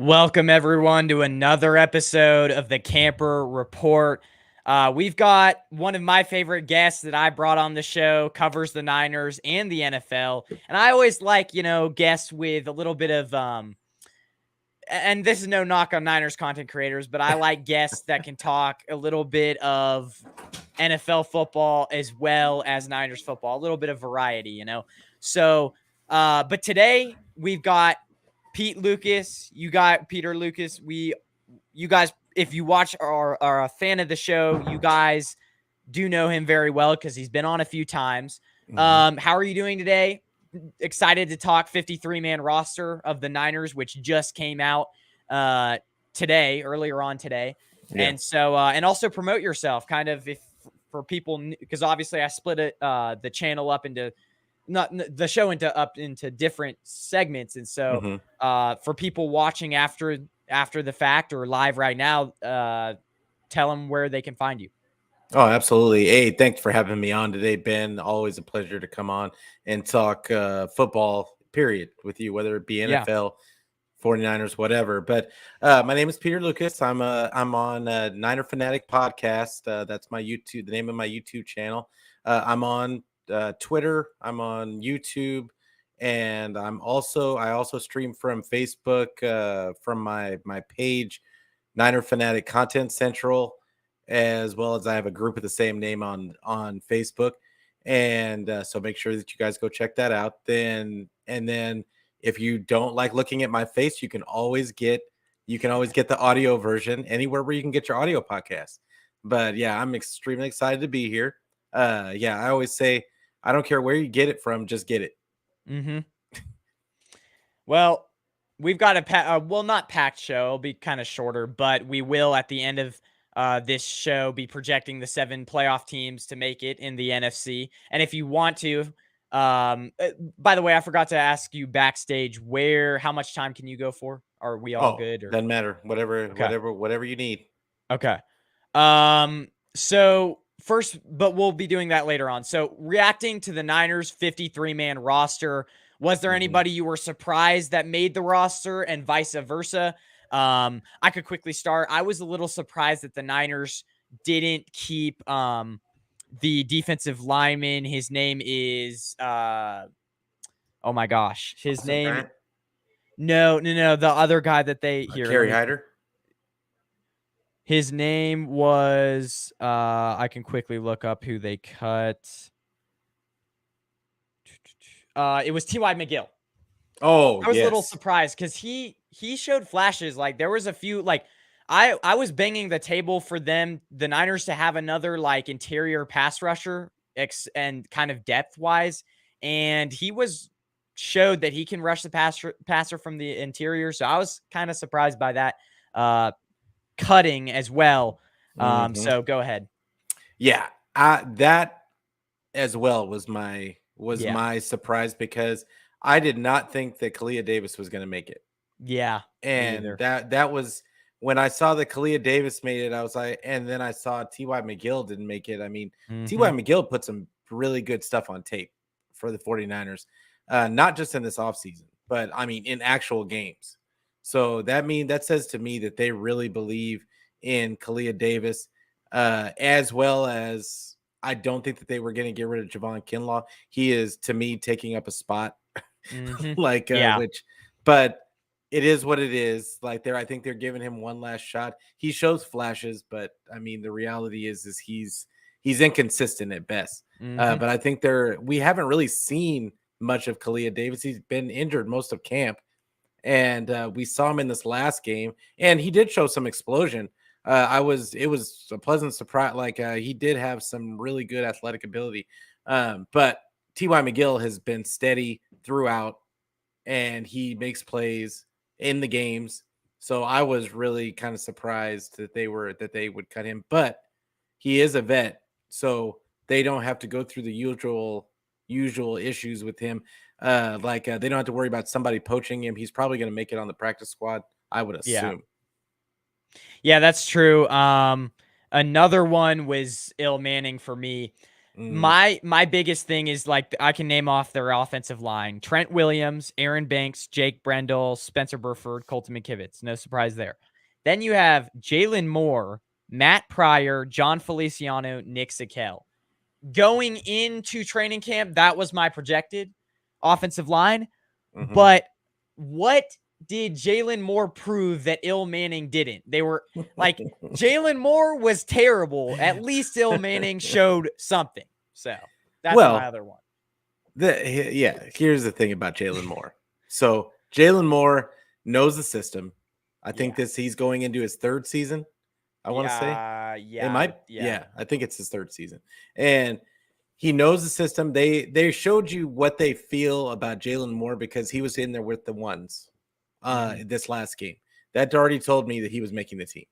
Welcome, everyone, to another episode of the Camper Report. We've got one of my favorite guests that I brought on the show, covers the Niners and the NFL. And I always like, guests with a little bit of, and this is no knock on Niners content creators, but I like guests that can talk a little bit of NFL football as well as Niners football, a little bit of variety. So, but today we've got Pete Lucas. You got Peter Lucas. You guys, if you watch or are a fan of the show, you guys do know him very well because he's been on a few times. How are you doing today? Excited to talk 53-man roster of the Niners, which just came out earlier on today. Yeah. And so, and also promote yourself kind of for people, because obviously I split the channel up into into different segments. And so for people watching after the fact or live right now, tell them where they can find you. Oh, absolutely. Hey, thanks for having me on today, Ben. Always a pleasure to come on and talk football, period, with you, whether it be NFL, 49ers, whatever. But my name is Peter Lucas. I'm on Niner Fanatic Podcast. That's my YouTube, the name of my YouTube channel. I'm on Twitter. I'm on YouTube. And I also stream from Facebook from my page, Niner Fanatic Content Central, as well as I have a group with the same name on Facebook. And so make sure that you guys go check that out. Then if you don't like looking at my face, you can always get the audio version anywhere where you can get your audio podcast. But yeah, I'm extremely excited to be here. I always say, I don't care where you get it from, just get it. Well, we've got not packed show. It'll be kind of shorter, but we will at the end of this show be projecting the 7 playoff teams to make it in the NFC. And if you want to, by the way, I forgot to ask you backstage, how much time can you go for? Are we all good? Or? Doesn't matter. Whatever you need. Okay. So first, but we'll be doing that later on. So reacting to the Niners 53-man roster, was there anybody you were surprised that made the roster and vice versa? I could quickly start. I was a little surprised that the Niners didn't keep the defensive lineman. His name is oh my gosh. His name Grant? No, the other guy that they Kerry Hyder. His name was I can quickly look up who they cut. It was T.Y. McGill. Oh, I was a little surprised because he showed flashes. Like there was a few, like I was banging the table for the Niners to have another like interior pass rusher and kind of depth wise. And he showed that he can rush the passer from the interior. So I was kind of surprised by that cutting as well. So go ahead. Yeah, that as well was my surprise, because I did not think that Kalia Davis was going to make it. Yeah. And that was when I saw that Kalia Davis made it, I was like, and then I saw T.Y. McGill didn't make it. I mean, T.Y. McGill put some really good stuff on tape for the 49ers, not just in this offseason, but I mean, in actual games. So that says to me that they really believe in Kalia Davis, as well as I don't think that they were going to get rid of Javon Kinlaw. He is, to me, taking up a spot. But it is what it is. Like I think they're giving him one last shot. He shows flashes, but I mean, the reality is he's inconsistent at best. But I think we haven't really seen much of Kalia Davis. He's been injured most of camp, and we saw him in this last game, and he did show some explosion. It was a pleasant surprise. He did have some really good athletic ability, but T.Y. McGill has been steady throughout, and he makes plays in the games. So I was really kind of surprised that they would cut him, but he is a vet, so they don't have to go through the usual issues with him. They don't have to worry about somebody poaching him. He's probably going to make it on the practice squad, I would assume. Yeah, that's true. Another one was Il Manning for me. Mm, My biggest thing is like I can name off their offensive line: Trent Williams, Aaron Banks, Jake Brendel, Spencer Burford, Colton McKivitz. No surprise there. Then you have Jalen Moore, Matt Pryor, John Feliciano, Nick Sakel. Going into training camp, that was my projected offensive line. hmm But what did Jalen Moore prove that Il Manning didn't? They were like, Jalen Moore was terrible. At least Il Manning showed something. So that's my Well, other one. here's the thing about Jalen Moore. So Jalen Moore knows the system. I think Yeah. this he's going into his third season. I want to say it might. Yeah. Yeah, I think it's his third season, and he knows the system. They showed you what they feel about Jalen Moore because he was in there with the ones Mm-hmm. this last game. That already told me that he was making the team,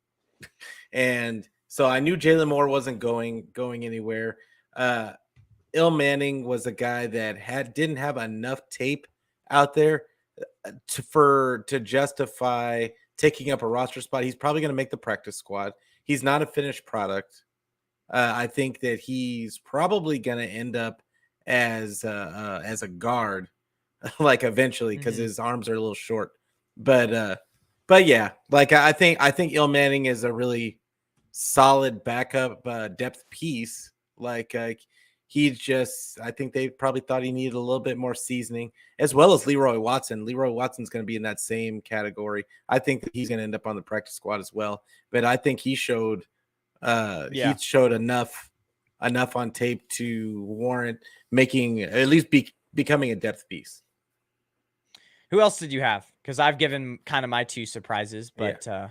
and so I knew Jalen Moore wasn't going anywhere. Uh, Il Manning was a guy that didn't have enough tape out there to justify taking up a roster spot. He's probably going to make the practice squad. He's not a finished product. I think that he's probably going to end up as a guard, like eventually, because Mm-hmm. his arms are a little short. But yeah, like I think Il Manning is a really solid backup depth piece. I think they probably thought he needed a little bit more seasoning, as well as Leroy Watson. Leroy Watson's going to be in that same category. I think that he's going to end up on the practice squad as well. But I think he Yeah. showed enough on tape to warrant making at least becoming a depth piece. Who else did you have? Because I've given kind of my two surprises, Yeah.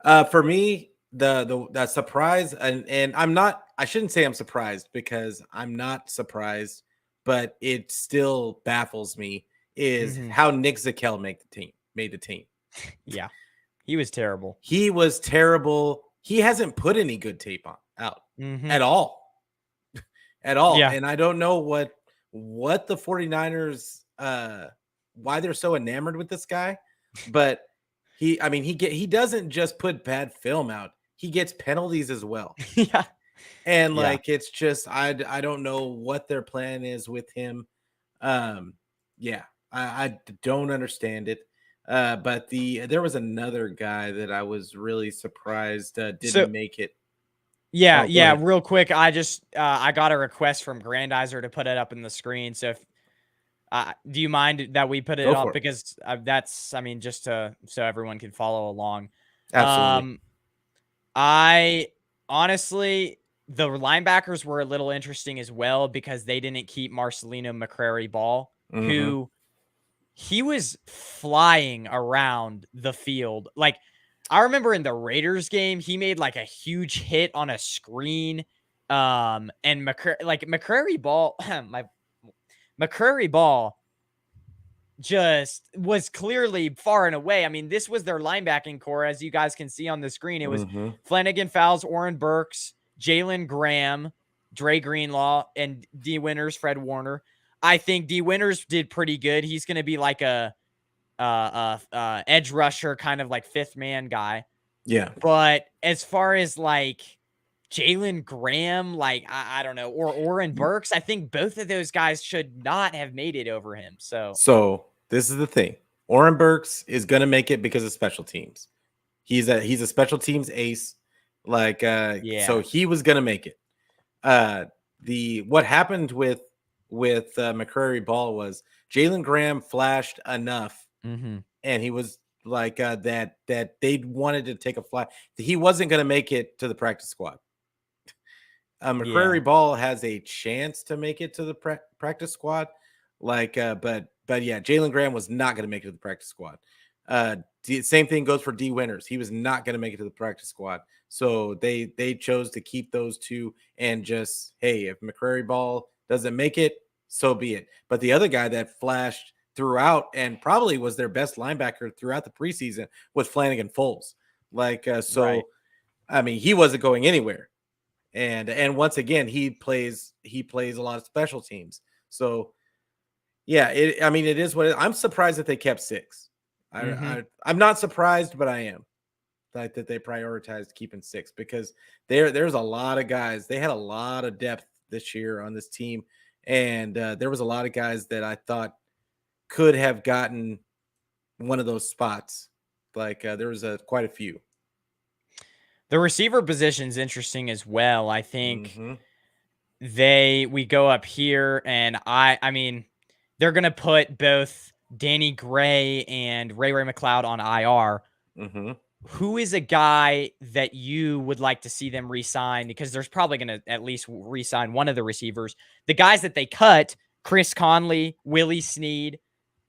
but For me, the surprise, and I shouldn't say I'm surprised because I'm not surprised, but it still baffles me is mm-hmm. how Nick Zakel made the team. Yeah, he was terrible. He was terrible. He hasn't put any good tape out Mm-hmm. at all. At all. Yeah. And I don't know what the 49ers why they're so enamored with this guy, but he doesn't just put bad film out. He gets penalties as well. Yeah. And Yeah. it's just I don't know what their plan is with him. Um yeah, I don't understand it. But there was another guy that I was really surprised So didn't make it. yeah, Oh, go yeah. ahead. Real quick, I got a request from Grandizer to put it up in the screen. So if do you mind that we put it Go up for it. because that's I mean just to so everyone can follow along. Absolutely. Um, I honestly the linebackers were a little interesting as well because they didn't keep Marcelino McCrary Ball, Mm-hmm. who he was flying around the field. Like I remember in the Raiders game, he made like a huge hit on a screen. And McCrary Ball, my McCrary Ball just was clearly far and away. I mean, this was their linebacking core, as you guys can see on the screen. It was Mm-hmm. Flanagan Fowles, Oren Burks, Jalen Graham, Dre Greenlaw, and D Winters, Fred Warner. I think D Winters did pretty good. He's going to be like a edge rusher, kind of like fifth man guy. Yeah. But as far as like Jalen Graham, like I don't know, or Oren Burks, I think both of those guys should not have made it over him. So this is the thing. Oren Burks is gonna make it because of special teams. He's a special teams ace. So Yeah. he was gonna make it. The what happened with McCrary Ball was Jalen Graham flashed enough, Mm-hmm. and he was that they wanted to take a fly. He wasn't gonna make it to the practice squad. Yeah. McCrary Ball has a chance to make it to the practice squad. But yeah, Jalen Graham was not going to make it to the practice squad. Same thing goes for D Winters. He was not going to make it to the practice squad. So they chose to keep those two and just, hey, if McCrary Ball doesn't make it, so be it. But the other guy that flashed throughout and probably was their best linebacker throughout the preseason was Flanagan Foles. Right. I mean, he wasn't going anywhere. And once again, he plays a lot of special teams. So yeah, it is what I'm surprised that they kept six. Mm-hmm. I'm not surprised, but I am that they prioritized keeping six because there's a lot of guys. They had a lot of depth this year on this team, and there was a lot of guys that I thought could have gotten one of those spots. Like there was quite a few. The receiver position is interesting as well. I think Mm-hmm. we go up here, and I mean, they're gonna put both Danny Gray and Ray McLeod on IR. Mm-hmm. Who is a guy that you would like to see them re-sign? Because there's probably going to at least re-sign one of the receivers. The guys that they cut, Chris Conley, Willie Snead,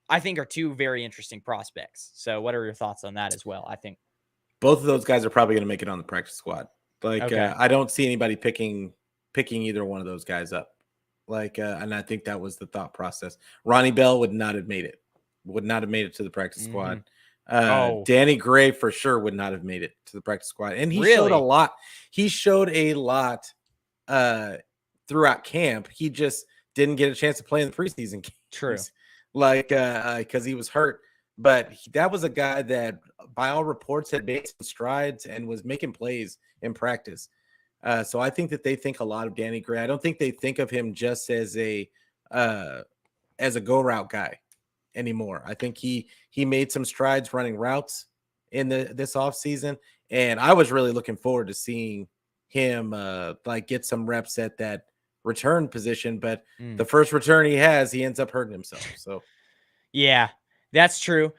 I think are two very interesting prospects. So what are your thoughts on that as well? I think both of those guys are probably going to make it on the practice squad. Like okay. I don't see anybody picking either one of those guys up. Like and I think that was the thought process. Ronnie Bell would not have made it. Would not have made it to the practice squad. Danny Gray for sure would not have made it to the practice squad. And he showed a lot. He showed a lot throughout camp. He just didn't get a chance to play in the preseason games. True. Like because he was hurt. But that was a guy that, by all reports, had made some strides and was making plays in practice. So I think that they think a lot of Danny Gray. I don't think they think of him just as a go route guy anymore. I think he made some strides running routes in this offseason, and I was really looking forward to seeing him like get some reps at that return position. But the first return he has, he ends up hurting himself. So yeah. That's true.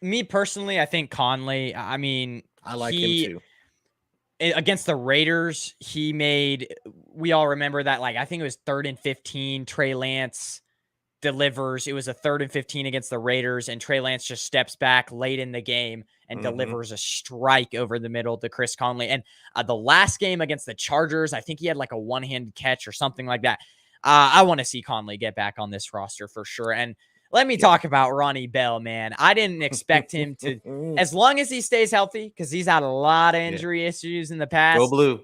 Me personally, I think Conley, I mean, I like him too. Against the Raiders, we all remember that, like, I think it was 3rd and 15, Trey Lance delivers. It was a 3rd and 15 against the Raiders, and Trey Lance just steps back late in the game and delivers a strike over the middle to Chris Conley. And the last game against the Chargers, I think he had like a one-handed catch or something like that. I want to see Conley get back on this roster for sure. And let me talk about Ronnie Bell, man. I didn't expect him to, as long as he stays healthy, because he's had a lot of injury issues in the past. Go Blue.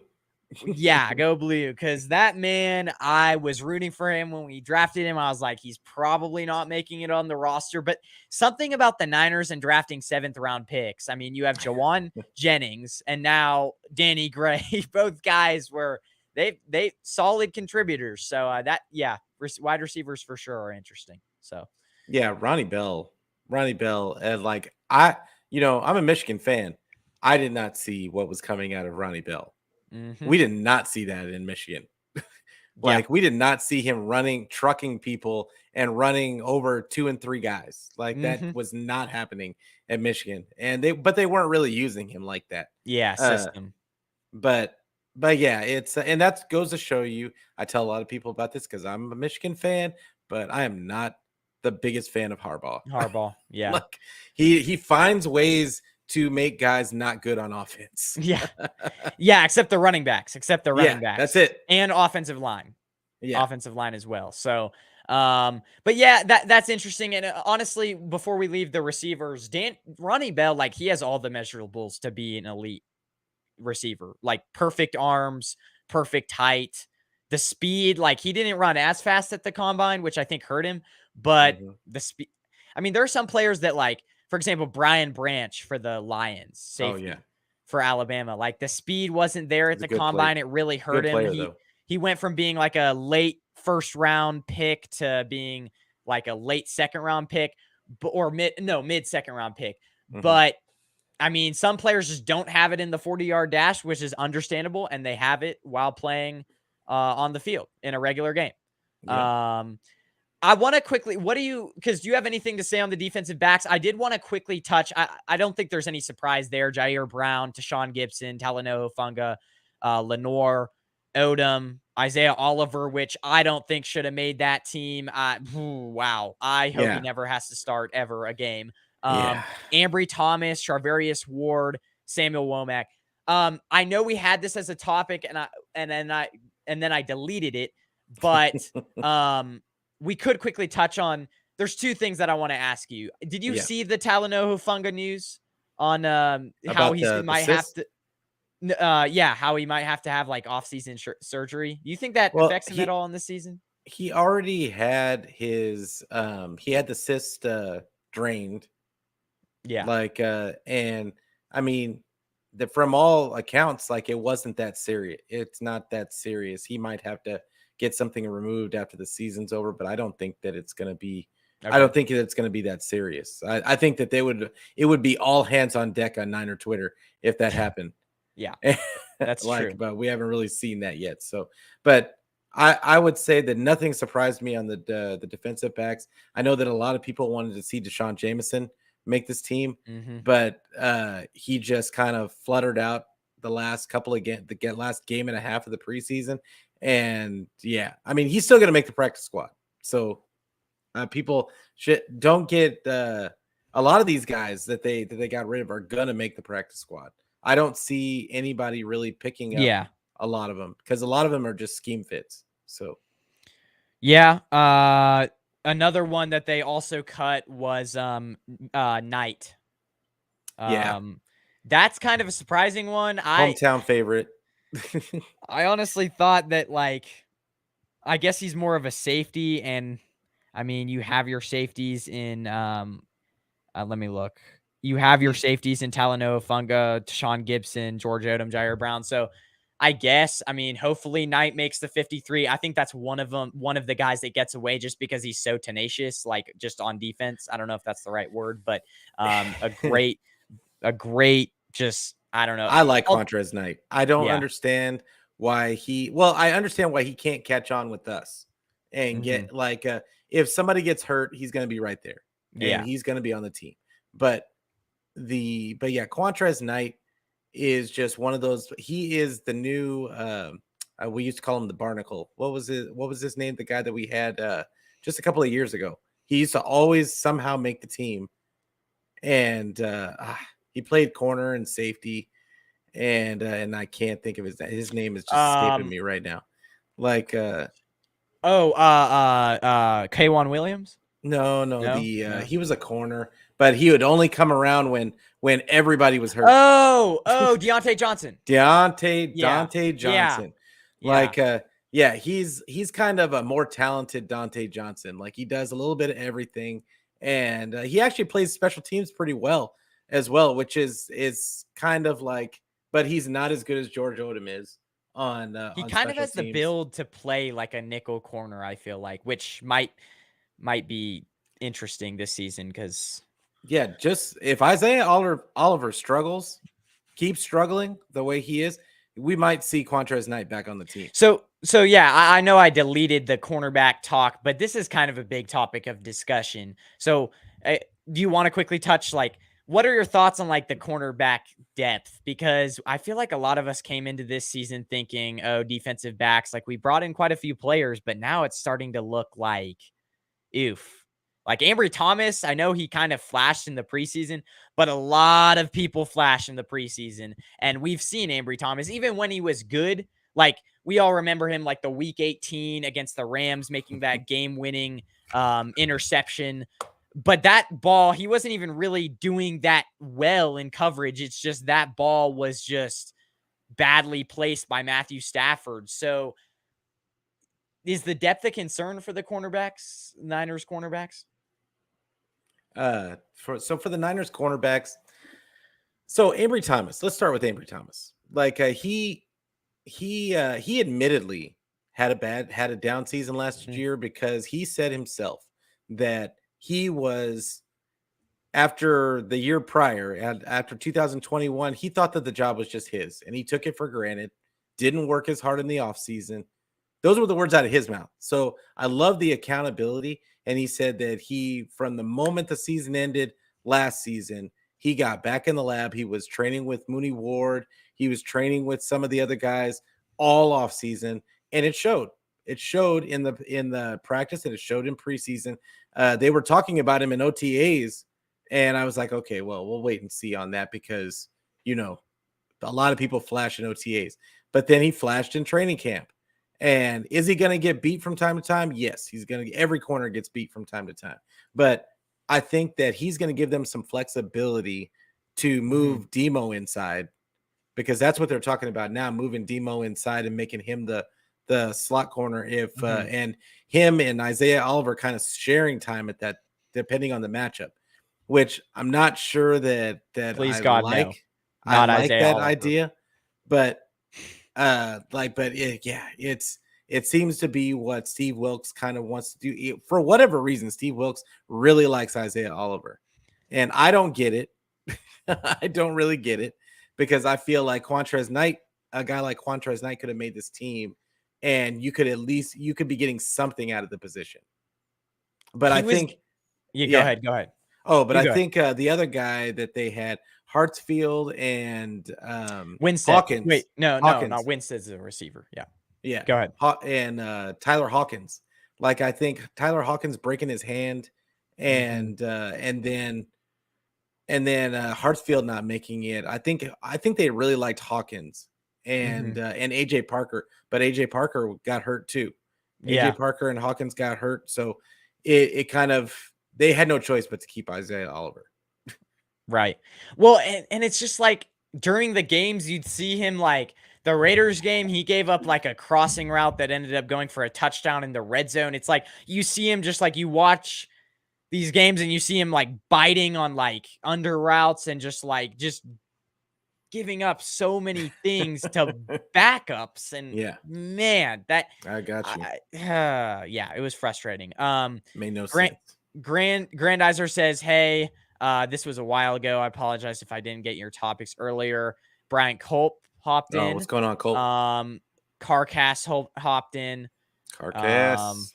Yeah, go Blue. Because that man, I was rooting for him when we drafted him. I was like, he's probably not making it on the roster. But something about the Niners and drafting 7th round picks. I mean, you have Jawan Jennings and now Danny Gray. Both guys were they solid contributors. So wide receivers for sure are interesting. So. Yeah, Ronnie Bell, and like I'm a Michigan fan. I did not see what was coming out of Ronnie Bell. We did not see that in Michigan. We did not see him trucking people and running over 2 and 3 guys. Like that was not happening at Michigan. And they weren't really using him like that. Yeah, system. But yeah, it's and that goes to show you. I tell a lot of people about this because I'm a Michigan fan, but I am not the biggest fan of Harbaugh. Yeah. Like he finds ways to make guys not good on offense. Yeah. Except the running backs. That's it. And offensive line. Yeah. Offensive line as well. So, but yeah, that's interesting. And honestly, before we leave the receivers, Ronnie Bell, like he has all the measurables to be an elite receiver, like perfect arms, perfect height, the speed. Like he didn't run as fast at the combine, which I think hurt him, but the speed. I mean, there are some players that, like, for example, Brian Branch for the Lions, safety for Alabama. Like the speed wasn't there at the combine. It really hurt him. He went from being like a late 1st round pick to being like a late 2nd round pick, mid 2nd round pick. But I mean, some players just don't have it in the 40-yard dash, which is understandable, and they have it while playing on the field in a regular game. Yeah. I want to quickly, because do you have anything to say on the defensive backs? I did want to quickly touch, I don't think there's any surprise there. Jair Brown, Tashawn Gibson, Talanoa Funga, Lenore, Odom, Isaiah Oliver, which I don't think should have made that team. Wow. I hope he never has to start ever a game. Ambry Thomas, Charvarius Ward, Samuel Womack. I know we had this as a topic and then I deleted it, but we could quickly touch on, there's 2 things that I want to ask you. Did you see the Talanoa Funga news on how he might have to how he might have to have like off-season surgery? Do you think that affects him at all in this season? He already had his he had the cyst drained. Yeah. Like and I mean from all accounts, like it wasn't that serious. It's not that serious. He might have to get something removed after the season's over, but I don't think that it's going to be. I Okay. don't think it's going to be that serious. I think that it would be all hands on deck on Niner Twitter if that happened. Yeah, that's true. But we haven't really seen that yet. So, but I would say that nothing surprised me on the defensive backs. I know that a lot of people wanted to see Deshaun Jameson make this team, but he just kind of fluttered out the last couple of last game and a half of the preseason. And yeah, I mean, he's still going to make the practice squad. So people don't get a lot of these guys that they got rid of are going to make the practice squad. I don't see anybody really picking up a lot of them because a lot of them are just scheme fits. So, yeah. Another one that they also cut was Knight. That's kind of a surprising one. Hometown favorite. I honestly thought that, like, I guess he's more of a safety, and I mean, you have your safeties in let me look. You have your safeties in Talanoa Funga, Sean Gibson, George Odom, Jair Brown. So I guess, I mean, hopefully Knight makes the 53. I think that's one of the guys that gets away just because he's so tenacious, like just on defense. I don't know if that's the right word, but a great, just, I don't know. I like Quantrez Knight. I don't understand why I understand why he can't catch on with us and get if somebody gets hurt, he's going to be right there and he's going to be on the team. But Quantrez Knight is just one of those. He is the new. We used to call him the Barnacle. What was his name? The guy that we had just a couple of years ago. He used to always somehow make the team, and he played corner and safety, and I can't think of his name is just escaping me right now. Like K'Wan Williams. No. He was a corner, but he would only come around when everybody was hurt. Deontay Johnson. Dante Johnson. He's kind of a more talented Dante Johnson. Like he does a little bit of everything, and he actually plays special teams pretty well as well, which is kind of like, but he's not as good as George Odom is on. He on kind of has teams. the build to play like a nickel corner. I feel like, which might be interesting this season because just if Isaiah Oliver keeps struggling the way he is, we might see Quantrez Knight back on the team. So yeah, I know I deleted the cornerback talk, but this is kind of a big topic of discussion. So do you want to quickly touch, like, what are your thoughts on like the cornerback depth? Because I feel like a lot of us came into this season thinking, oh, defensive backs, like we brought in quite a few players, but now it's starting to look like, oof. Like Ambry Thomas, I know he kind of flashed in the preseason, but a lot of people flash in the preseason. And we've seen Ambry Thomas, even when he was good, like we all remember him like the week 18 against the Rams, making that game-winning interception. But that ball, he wasn't even really doing that well in coverage. It's just that ball was just badly placed by Matthew Stafford. So is the depth a concern for the cornerbacks, Niners cornerbacks? For the Niners cornerbacks, so Ambry Thomas. Let's start with Ambry Thomas. Like he admittedly had a down season last year because he said himself that he was, after the year prior, after 2021, he thought that the job was just his and he took it for granted, didn't work as hard in the offseason. Those were the words out of his mouth. So I love the accountability. And he said that from the moment the season ended last season, he got back in the lab. He was training with Mooney Ward. He was training with some of the other guys all off season. And it showed. It showed in the practice and it showed in preseason. They were talking about him in OTAs. And I was like, okay, well, we'll wait and see on that because, a lot of people flash in OTAs. But then he flashed in training camp. And is he going to get beat from time to time? Yes, every corner gets beat from time to time. But I think that he's going to give them some flexibility to move Demo inside because that's what they're talking about now, moving Demo inside and making him the slot corner and him and Isaiah Oliver kind of sharing time at that, depending on the matchup, which I'm not sure that Please I God, like. no. I Not like Isaiah that Oliver. idea, but it's It seems to be what Steve Wilks kind of wants to do. For whatever reason, Steve Wilks really likes Isaiah Oliver. And I don't get it. I don't really get it because I feel like Quantrez Knight, a guy like Quantrez Knight could have made this team and you could be getting something out of the position. But I think, yeah, yeah. Go ahead. Oh, but I think the other guy that they had, Hartsfield and Winstead. Hawkins. Wait, no, Hawkins. not Winstead's a receiver. Yeah. Yeah. Go ahead. And Tyler Hawkins. Like I think Tyler Hawkins breaking his hand and then Hartsfield not making it. I think they really liked Hawkins and AJ Parker, but AJ Parker got hurt too. AJ Parker and Hawkins got hurt, so it kind of they had no choice but to keep Isaiah Oliver. Right. Well, and it's just like during the games, you'd see him like the Raiders game, he gave up like a crossing route that ended up going for a touchdown in the red zone. It's like you see him just like you watch these games and you see him like biting on like under routes and just giving up so many things to backups. And man, that I got you. Yeah, it was frustrating. Made no sense. Grandizer says, hey, this was a while ago. I apologize if I didn't get your topics earlier. Brian Culp hopped in. What's going on, Culp? Carcass hopped in. Carcass.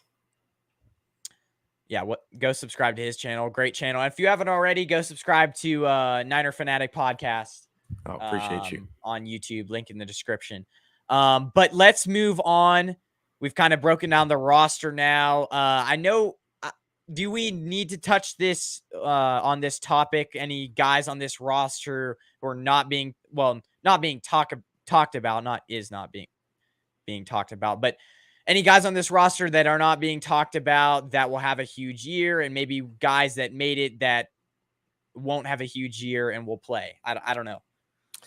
Yeah, go subscribe to his channel. Great channel. If you haven't already, go subscribe to Niner Fanatic Podcast. Oh, appreciate you. On YouTube. Link in the description. But let's move on. We've kind of broken down the roster now. I know. Do we need to touch this on this topic? Any guys on this roster who are not being talked about, not being talked about, but any guys on this roster that are not being talked about that will have a huge year, and maybe guys that made it that won't have a huge year and will play? I don't know.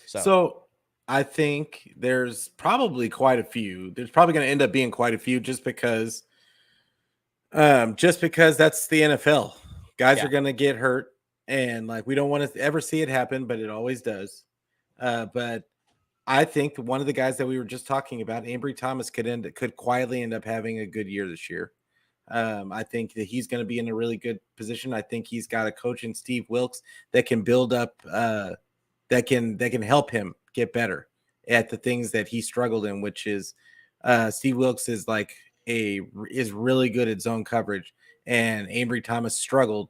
So I think there's probably quite a few. There's probably going to end up being quite a few just because that's the NFL. Guys are going to get hurt, and like we don't want to ever see it happen, but it always does. But I think one of the guys that we were just talking about, Ambry Thomas, could quietly end up having a good year this year. I think that he's going to be in a really good position. I think he's got a coach in Steve Wilks that can build up, that can help him get better at the things that he struggled in, which is Steve Wilks is really good at zone coverage, and Ambry Thomas struggled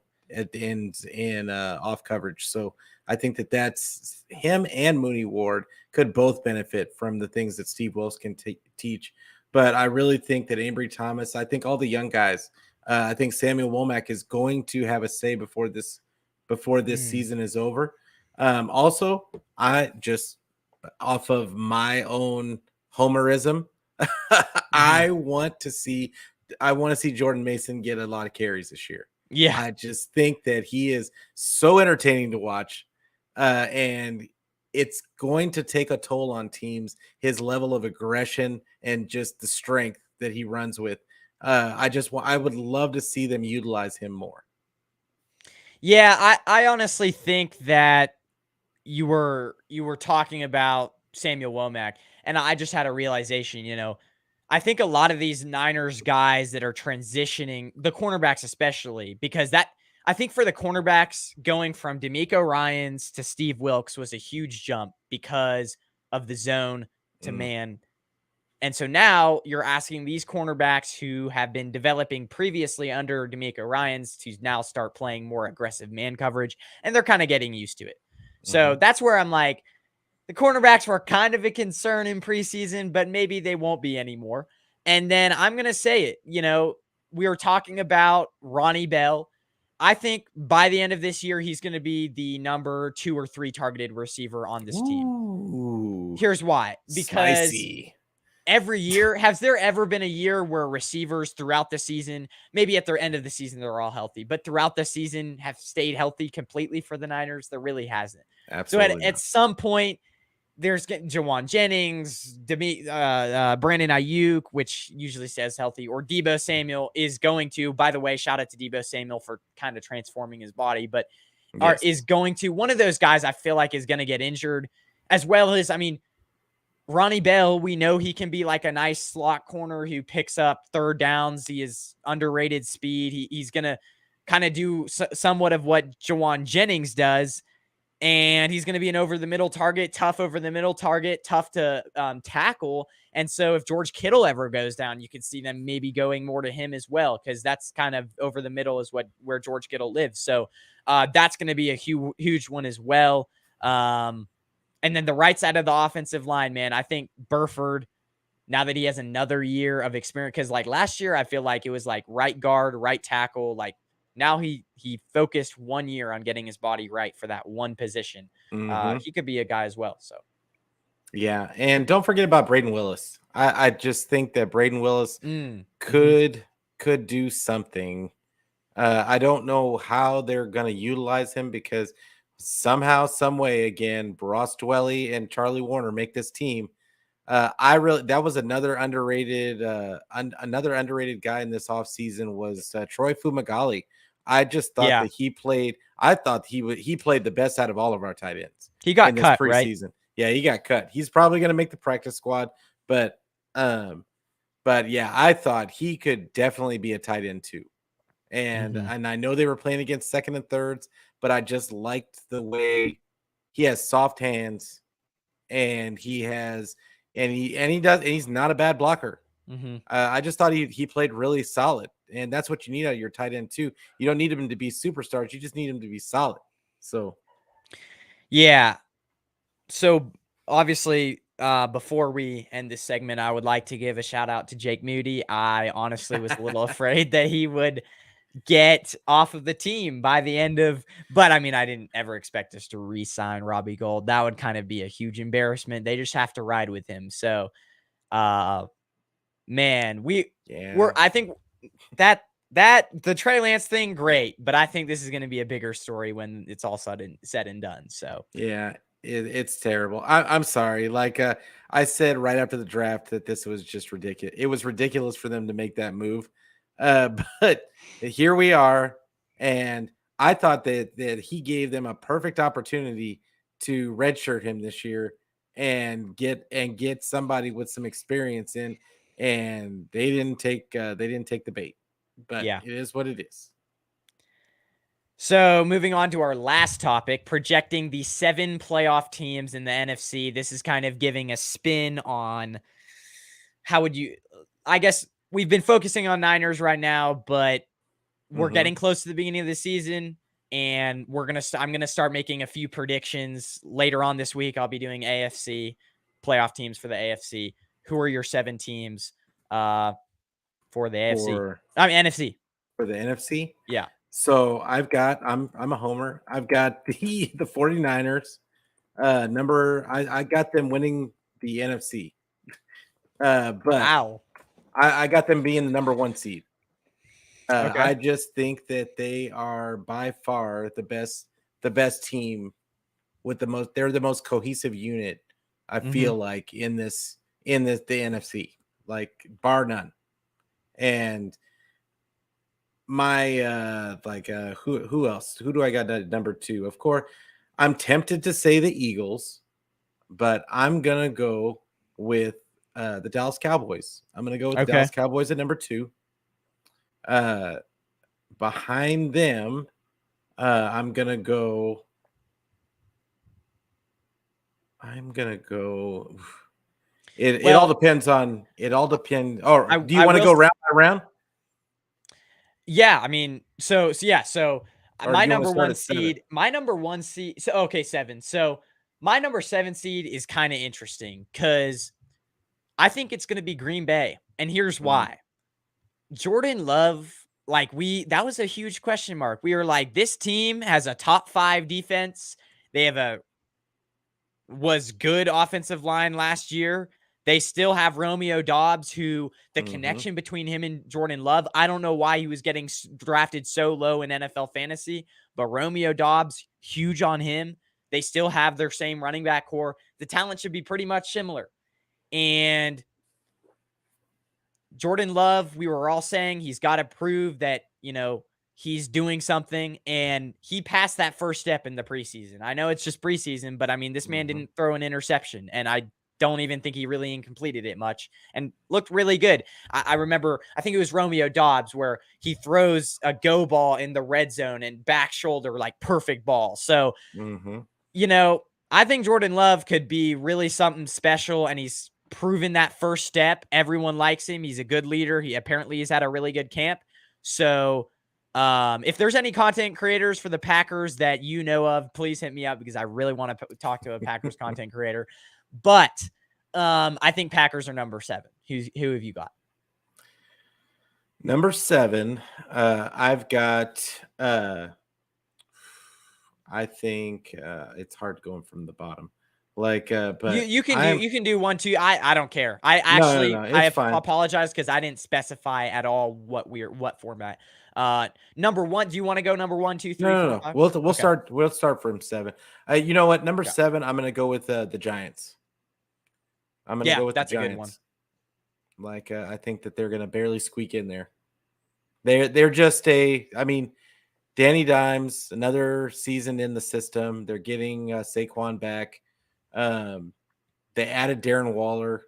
in off coverage. So I think that's him and Mooney Ward could both benefit from the things that Steve Wilks can teach. But I really think that Ambry Thomas, I think all the young guys, I think Samuel Womack is going to have a say before this season is over. Also, I just off of my own homerism, I want to see Jordan Mason get a lot of carries this year. Yeah, I just think that he is so entertaining to watch, and it's going to take a toll on teams. His level of aggression and just the strength that he runs with. I would love to see them utilize him more. Yeah, I honestly think that you were talking about Samuel Womack, and I just had a realization, I think a lot of these Niners guys that are transitioning, the cornerbacks especially, because I think for the cornerbacks, going from D'Amico Ryans to Steve Wilks was a huge jump because of the zone to man. And so now you're asking these cornerbacks who have been developing previously under D'Amico Ryans to now start playing more aggressive man coverage, and they're kind of getting used to it. So that's where I'm like, the cornerbacks were kind of a concern in preseason, but maybe they won't be anymore. And then I'm going to say it, we were talking about Ronnie Bell. I think by the end of this year, he's going to be the number 2 or 3 targeted receiver on this team. Here's why. Because every year, has there ever been a year where receivers throughout the season, maybe at the end of the season, they're all healthy, but throughout the season have stayed healthy completely for the Niners? There really hasn't. Absolutely. So at some point, there's Jawan Jennings, Brandon Ayuk, which usually says healthy, or Deebo Samuel is going to, by the way, shout out to Deebo Samuel for kind of transforming his body, but is going to, one of those guys I feel like is going to get injured, as well as, Ronnie Bell, we know he can be like a nice slot corner who picks up third downs. He is underrated speed. He's going to kind of do somewhat of what Jawan Jennings does. And he's going to be an over the middle target, tough over the middle target, tough to tackle. And so if George Kittle ever goes down, you could see them maybe going more to him as well, because that's kind of over the middle is where George Kittle lives. So that's going to be a huge one as well. And then the right side of the offensive line, man, I think Burford, now that he has another year of experience, because like last year, I feel like it was like right guard, right tackle. Like now he focused 1 year on getting his body right for that one position. He could be a guy as well. So yeah, and don't forget about Braden Willis. I just think that Braden Willis could do something. I don't know how they're going to utilize him, because somehow, some way, again, Ross Dwelly and Charlie Warner make this team. That was another underrated guy in this offseason was Troy Fumagalli. I just thought that he played. I thought he played the best out of all of our tight ends. He got in this cut, preseason. right? Yeah, he got cut. He's probably going to make the practice squad, but yeah, I thought he could definitely be a tight end too. And I know they were playing against second and thirds, but I just liked the way he has soft hands, and he's not a bad blocker. I just thought he played really solid, and that's what you need out of your tight end too. You don't need him to be superstars; you just need him to be solid. So, yeah. So obviously, before we end this segment, I would like to give a shout out to Jake Moody. I honestly was a little afraid that he would get off of the team by the end of, but I mean, I didn't ever expect us to re-sign Robbie Gould. That would kind of be a huge embarrassment. They just have to ride with him. So, man, I think that the Trey Lance thing, great, but I think this is going to be a bigger story when it's all said and done. So yeah, it's terrible. I'm sorry. Like I said right after the draft that this was just ridiculous. It was ridiculous for them to make that move. But here we are, and I thought that he gave them a perfect opportunity to redshirt him this year and get somebody with some experience in, and they didn't take the bait. But yeah. it is what it is. So moving on to our last topic, projecting the 7 playoff teams in the NFC. This is kind of giving a spin on I guess we've been focusing on Niners right now, but we're getting close to the beginning of the season, and I'm going to start making a few predictions later on this week. I'll be doing AFC playoff teams for the AFC. Who are your 7 teams for the AFC? NFC. For the NFC? Yeah. So I'm a homer. I've got the 49ers. I got them winning the NFC. But wow. I got them being the number 1 seed. Okay. I just think that they are by far the best team they're the most cohesive unit. I feel like in the NFC, like bar none. And my who else? Who do I got at number 2? Of course, I'm tempted to say the Eagles, but I'm gonna go with the Dallas Cowboys. I'm gonna go with the Dallas Cowboys at number 2. Behind them, I'm gonna go. It all depends on. It all depends. Oh, do you want to go round by round? Yeah, I mean, so my number 1 seed. So okay, 7. So my number 7 seed is kind of interesting because I think it's going to be Green Bay, and here's why. Jordan Love, that was a huge question mark. We were like, this team has a top 5 defense. They have was good offensive line last year. They still have Romeo Doubs, who the connection between him and Jordan Love, I don't know why he was getting drafted so low in NFL fantasy, but Romeo Doubs, huge on him. They still have their same running back core. The talent should be pretty much similar. And Jordan Love, we were all saying he's got to prove that, he's doing something, and he passed that first step in the preseason. I know it's just preseason, but I mean, this man didn't throw an interception, and don't even think he really completed it much and looked really good. I remember, I think it was Romeo Dobbs where he throws a go ball in the red zone and back shoulder, like perfect ball. So, I think Jordan Love could be really something special, and he's proven that first step. Everyone likes him. He's a good leader. He's had a really good camp. So, if there's any content creators for the Packers that you know of, please hit me up because I really want to talk to a Packers content creator. But I think Packers are number 7. Who have you got? Number 7, I've got. I think it's hard going from the bottom. But you can do 1, 2. I don't care. No, it's fine. Apologize because I didn't specify at all what format. Number 1. Do you want to go number 1, 2, 3, 4, 5? We'll start from 7. You know what? Number 7, I'm gonna go with the Giants. I'm gonna go with the Giants. A good one. I think that they're gonna barely squeak in there. They're just Danny Dimes, another season in the system. They're getting Saquon back. They added Darren Waller.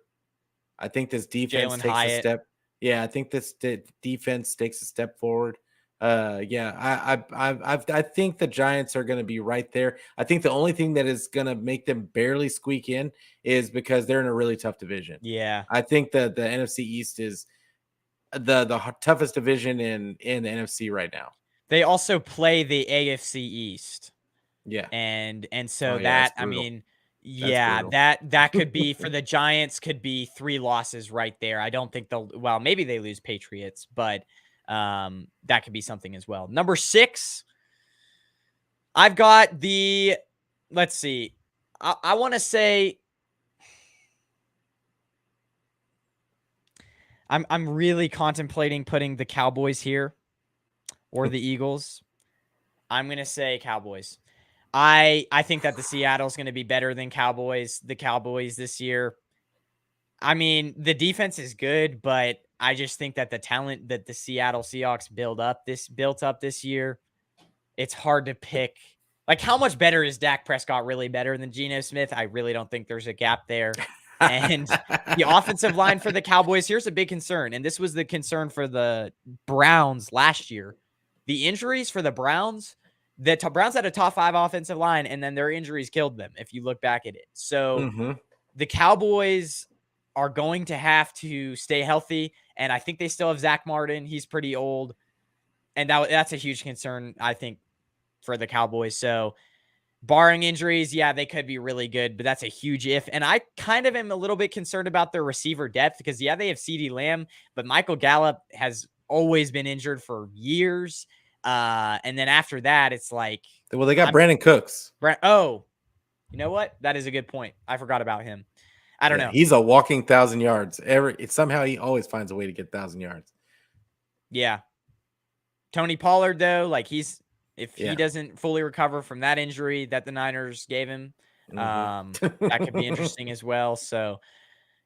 I think this defense takes a step. Yeah, I think this defense takes a step forward. I think the Giants are going to be right there. I think the only thing that is going to make them barely squeak in is because they're in a really tough division. Yeah, I think that the NFC East is the toughest division in the NFC right now. They also play the AFC East. Yeah, and so that that could be for the Giants, could be 3 losses right there. I don't think maybe they lose Patriots, but that could be something as well. Number 6, I've got let's see. I want to say I'm really contemplating putting the Cowboys here or the Eagles. I'm going to say Cowboys. I think that the Seattle's going to be better than the Cowboys this year. I mean, the defense is good, but I just think that the talent that the Seattle Seahawks built up this year, it's hard to pick. Like, how much better is Dak Prescott really better than Geno Smith? I really don't think there's a gap there. And the offensive line for the Cowboys, here's a big concern. And this was the concern for the Browns last year. The injuries for the Browns, Browns had a top 5 offensive line, and then their injuries killed them, if you look back at it. So the Cowboys are going to have to stay healthy, and I think they still have Zach Martin. He's pretty old, and that's a huge concern, I think, for the Cowboys. So barring injuries, yeah, they could be really good, but that's a huge if. And I kind of am a little bit concerned about their receiver depth because, yeah, they have CeeDee Lamb, but Michael Gallup has always been injured for years. And then after that, it's like, well, they got Brandon Cooks. Oh, you know what? That is a good point. I forgot about him. I don't know. He's a walking 1,000 yards. Somehow he always finds a way to get 1,000 yards. Yeah. Tony Pollard, though, if he doesn't fully recover from that injury that the Niners gave him, that could be interesting as well. So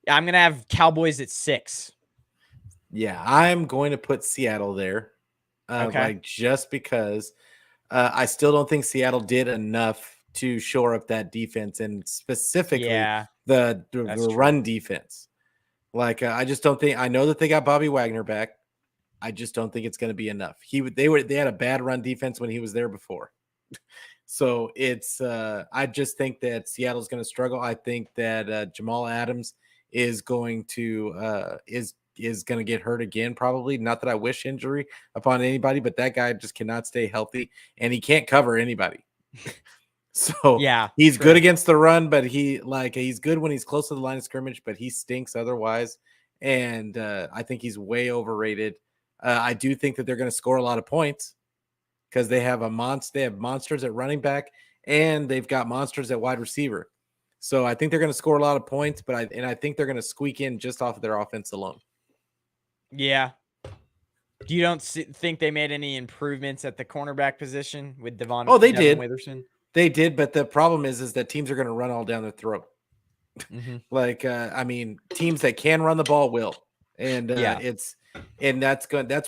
yeah, I'm going to have Cowboys at 6. Yeah, I'm going to put Seattle there. Just because I still don't think Seattle did enough to shore up that defense, and specifically the run defense. I just don't think. I know that they got Bobby Wagner back. I just don't think it's going to be enough. They had a bad run defense when he was there before. So it's I just think that Seattle's going to struggle. I think that Jamal Adams is going to get hurt again, probably. Not that I wish injury upon anybody, but that guy just cannot stay healthy, and he can't cover anybody. So he's good against the run, but he's good when he's close to the line of scrimmage, but he stinks otherwise. And I think he's way overrated. I do think that they're going to score a lot of points because they have monsters at running back, and they've got monsters at wide receiver. So I think they're going to score a lot of points, but I think they're going to squeak in just off of their offense alone. Yeah. You don't think they made any improvements at the cornerback position with Devon? Oh, they did. Witherspoon? They did, but the problem is that teams are going to run all down their throat. Teams that can run the ball will, and that's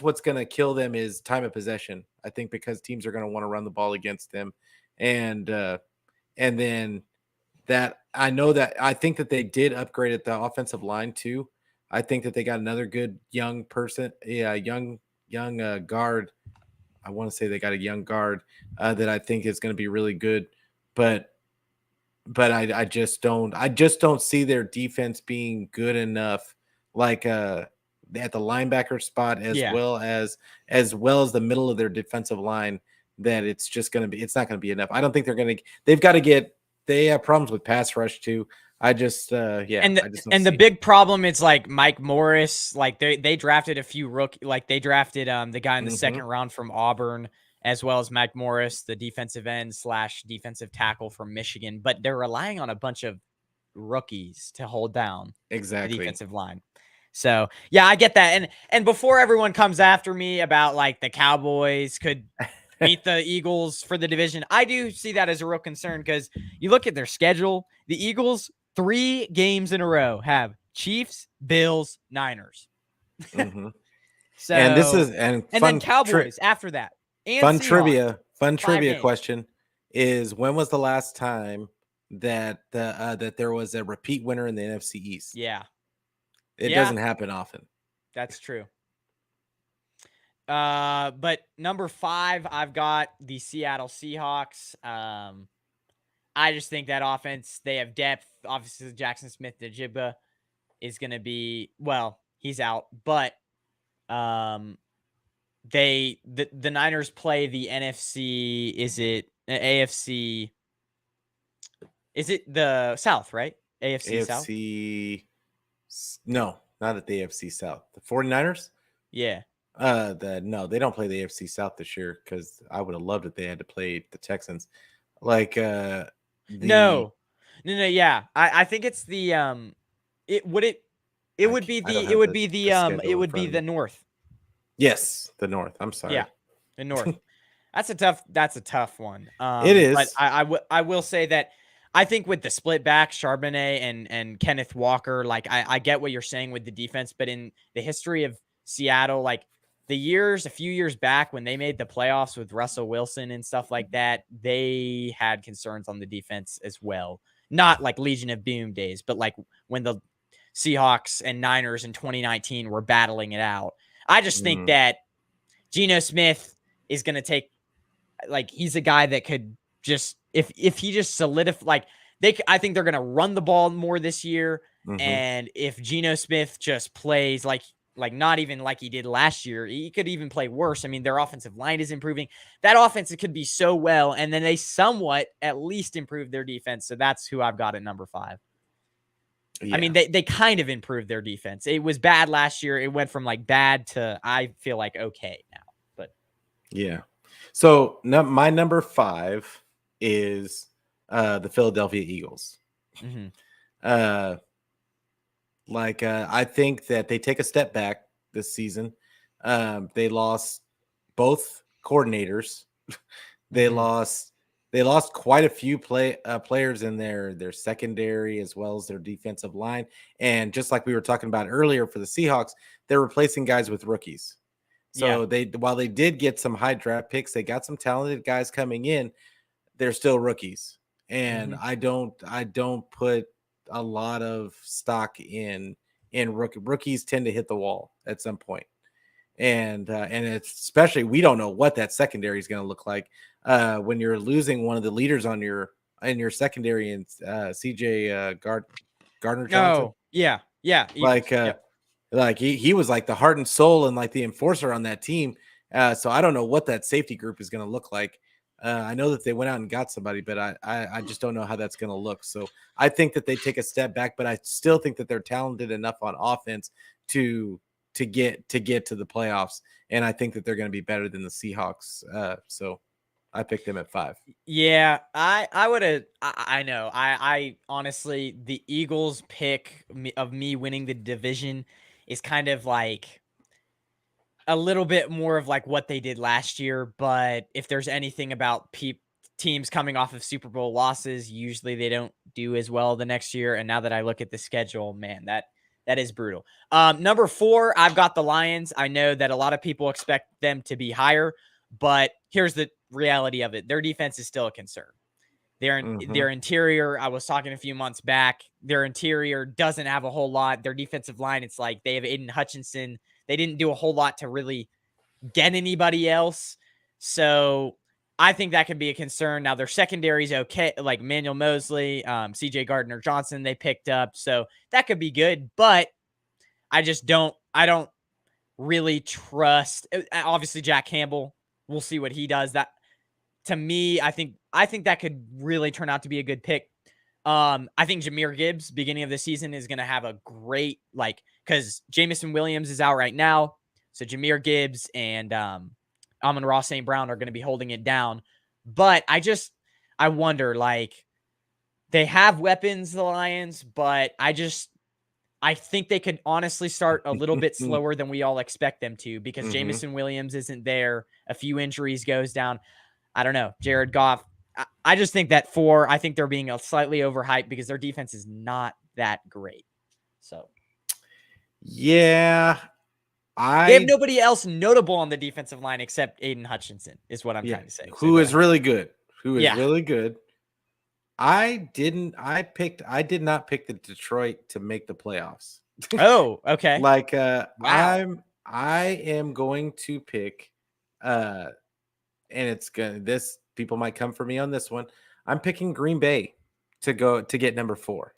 what's going to kill them is time of possession. I think because teams are going to want to run the ball against them, and then that I know that I think that they did upgrade at the offensive line too. I think that they got another good young person, young guard. I want to say they got a young guard that I think is going to be really good, but I just don't see their defense being good enough, like at the linebacker spot Yeah. as well as the middle of their defensive line, that it's not gonna be enough. I don't think they've got to get they have problems with pass rush too. I just I just don't And the see it. big problem is like Mike Morris, like they drafted a few like they drafted the guy in the second round from Auburn, as well as Mike Morris, the defensive end / defensive tackle from Michigan, but they're relying on a bunch of rookies to hold down the Exactly. defensive line. So yeah, I get that. And before everyone comes after me about like the Cowboys could beat the Eagles for the division, I do see that as a real concern because you look at their schedule. The Eagles 3 games in a row have Chiefs, Bills, Niners. Mm-hmm. So And this is and then Cowboys after that, and Seahawks. fun 5 trivia games. question is, when was the last time that that there was a repeat winner in the NFC East? Yeah. It doesn't happen often. That's true. But number 5, I've got the Seattle Seahawks. I just think that offense, they have depth. Obviously, Jackson Smith-Njigba is going to be, well, he's out, but the Niners play the NFC, is it AFC? Is it the South, right? AFC South? No, not at the AFC South. The 49ers? Yeah. No, they don't play the AFC South this year, because I would have loved if they had to play the Texans. Like No, yeah. I think it's the it would be the North. Yes, the North. I'm sorry. Yeah, the North. That's a tough one. It is. But I will say that I think with the split back, Charbonnet and Kenneth Walker, like I get what you're saying with the defense, but in the history of Seattle, like a few years back when they made the playoffs with Russell Wilson and stuff like that, they had concerns on the defense as well. Not like Legion of Boom days, but like when the Seahawks and Niners in 2019 were battling it out. I just think that Geno Smith is going to take, like, he's a guy that could just, if he just solidify, like, I think they're going to run the ball more this year. And if Geno Smith just plays like not even like he did last year, he could even play worse. I mean, their offensive line is improving. That offense, it could be so well. And then they somewhat at least improve their defense. So that's who I've got at number 5. Yeah. I mean, they kind of improved their defense. It was bad last year. It went from like bad to, I feel like, okay now. But yeah. So my number 5 is the Philadelphia Eagles. I think that they take a step back this season. They lost both coordinators. They lost quite a few players in their secondary, as well as their defensive line. And just like we were talking about earlier for the Seahawks, they're replacing guys with rookies. So while they did get some high draft picks, they got some talented guys coming in, they're still rookies. And I don't put a lot of stock in rookies. Tend to hit the wall at some point. And it's, especially, we don't know what that secondary is going to look like when you're losing one of the leaders in your secondary, and CJ Gardner Johnson. Oh, yeah. Like he was like the heart and soul and like the enforcer on that team. So I don't know what that safety group is going to look like. I know that they went out and got somebody, but I just don't know how that's going to look. So I think that they take a step back, but I still think that they're talented enough on offense to get to the playoffs. And I think that they're going to be better than the Seahawks. So I picked them at 5. Yeah, I would have. I know. I honestly, the Eagles pick of me winning the division is kind of like a little bit more of like what they did last year. But if there's anything about teams coming off of Super Bowl losses, usually they don't do as well the next year. And now that I look at the schedule, man, that is brutal. Number 4, I've got the Lions. I know that a lot of people expect them to be higher, but here's the reality of it. Their defense is still a concern. Their interior, I was talking a few months back, their interior doesn't have a whole lot. Their defensive line, it's like they have Aiden Hutchinson. They didn't do a whole lot to really get anybody else. So I think that could be a concern. Now their secondary is okay, like Manuel Mosley, CJ Gardner-Johnson they picked up. So that could be good, but I don't really trust, obviously Jack Campbell. We'll see what he does. That, to me, I think that could really turn out to be a good pick. I think Jahmyr Gibbs, beginning of the season, is going to have a great, because Jamison Williams is out right now. So Jahmyr Gibbs and Amon-Ra St. Brown are going to be holding it down. But I wonder, they have weapons, the Lions, but I think they could honestly start a little bit slower than we all expect them to, because Jamison Williams isn't there. A few injuries goes down. I don't know. Jared Goff. I just think that I think they're being slightly overhyped because their defense is not that great. So, yeah, they have nobody else notable on the defensive line except Aiden Hutchinson, is what I'm trying to say. Who is really good. Really good. I did not pick the Detroit to make the playoffs. Oh, okay. Wow. I am going to pick, and people might come for me on this one. I'm picking Green Bay to get number 4.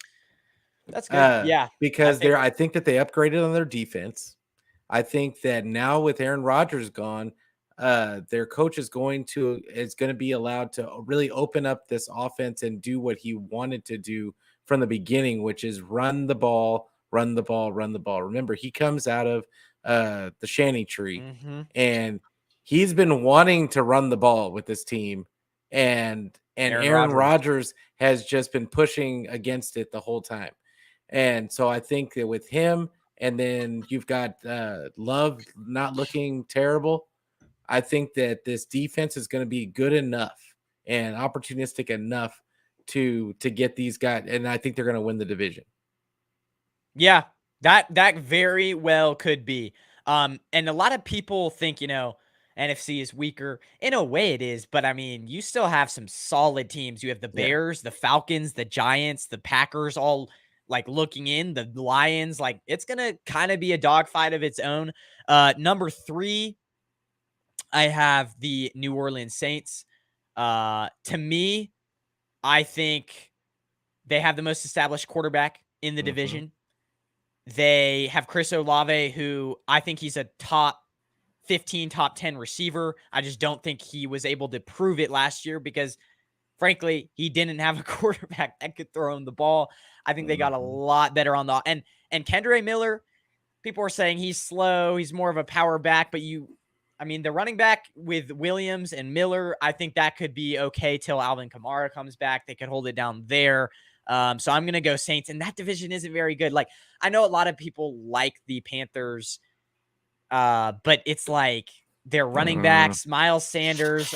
That's good. Yeah. Because I think that they upgraded on their defense. I think that now with Aaron Rodgers gone, their coach is going to be allowed to really open up this offense and do what he wanted to do from the beginning, which is run the ball. Remember, he comes out of the Shanny tree, and he's been wanting to run the ball with this team, and Aaron Rodgers has just been pushing against it the whole time. And so I think that with him, and then you've got Love not looking terrible, I think that this defense is going to be good enough and opportunistic enough to get these guys, and I think they're going to win the division. Yeah, that very well could be. And a lot of people think, NFC is weaker. In a way it is, but I mean, you still have some solid teams. You have the Bears, the Falcons, the Giants, the Packers, all looking in, the Lions. It's going to kind of be a dogfight of its own. Number 3, I have the New Orleans Saints. To me, I think they have the most established quarterback in the division. They have Chris Olave, who I think he's a top 15, top 10 receiver. I just don't think he was able to prove it last year because, frankly, he didn't have a quarterback that could throw him the ball. I think they got a lot better on the – and Kendre Miller, people are saying he's slow. He's more of a power back, but the running back with Williams and Miller, I think that could be okay till Alvin Kamara comes back. They could hold it down there. So I'm going to go Saints, and that division isn't very good. I know a lot of people like the Panthers, but it's their running backs, Miles Sanders,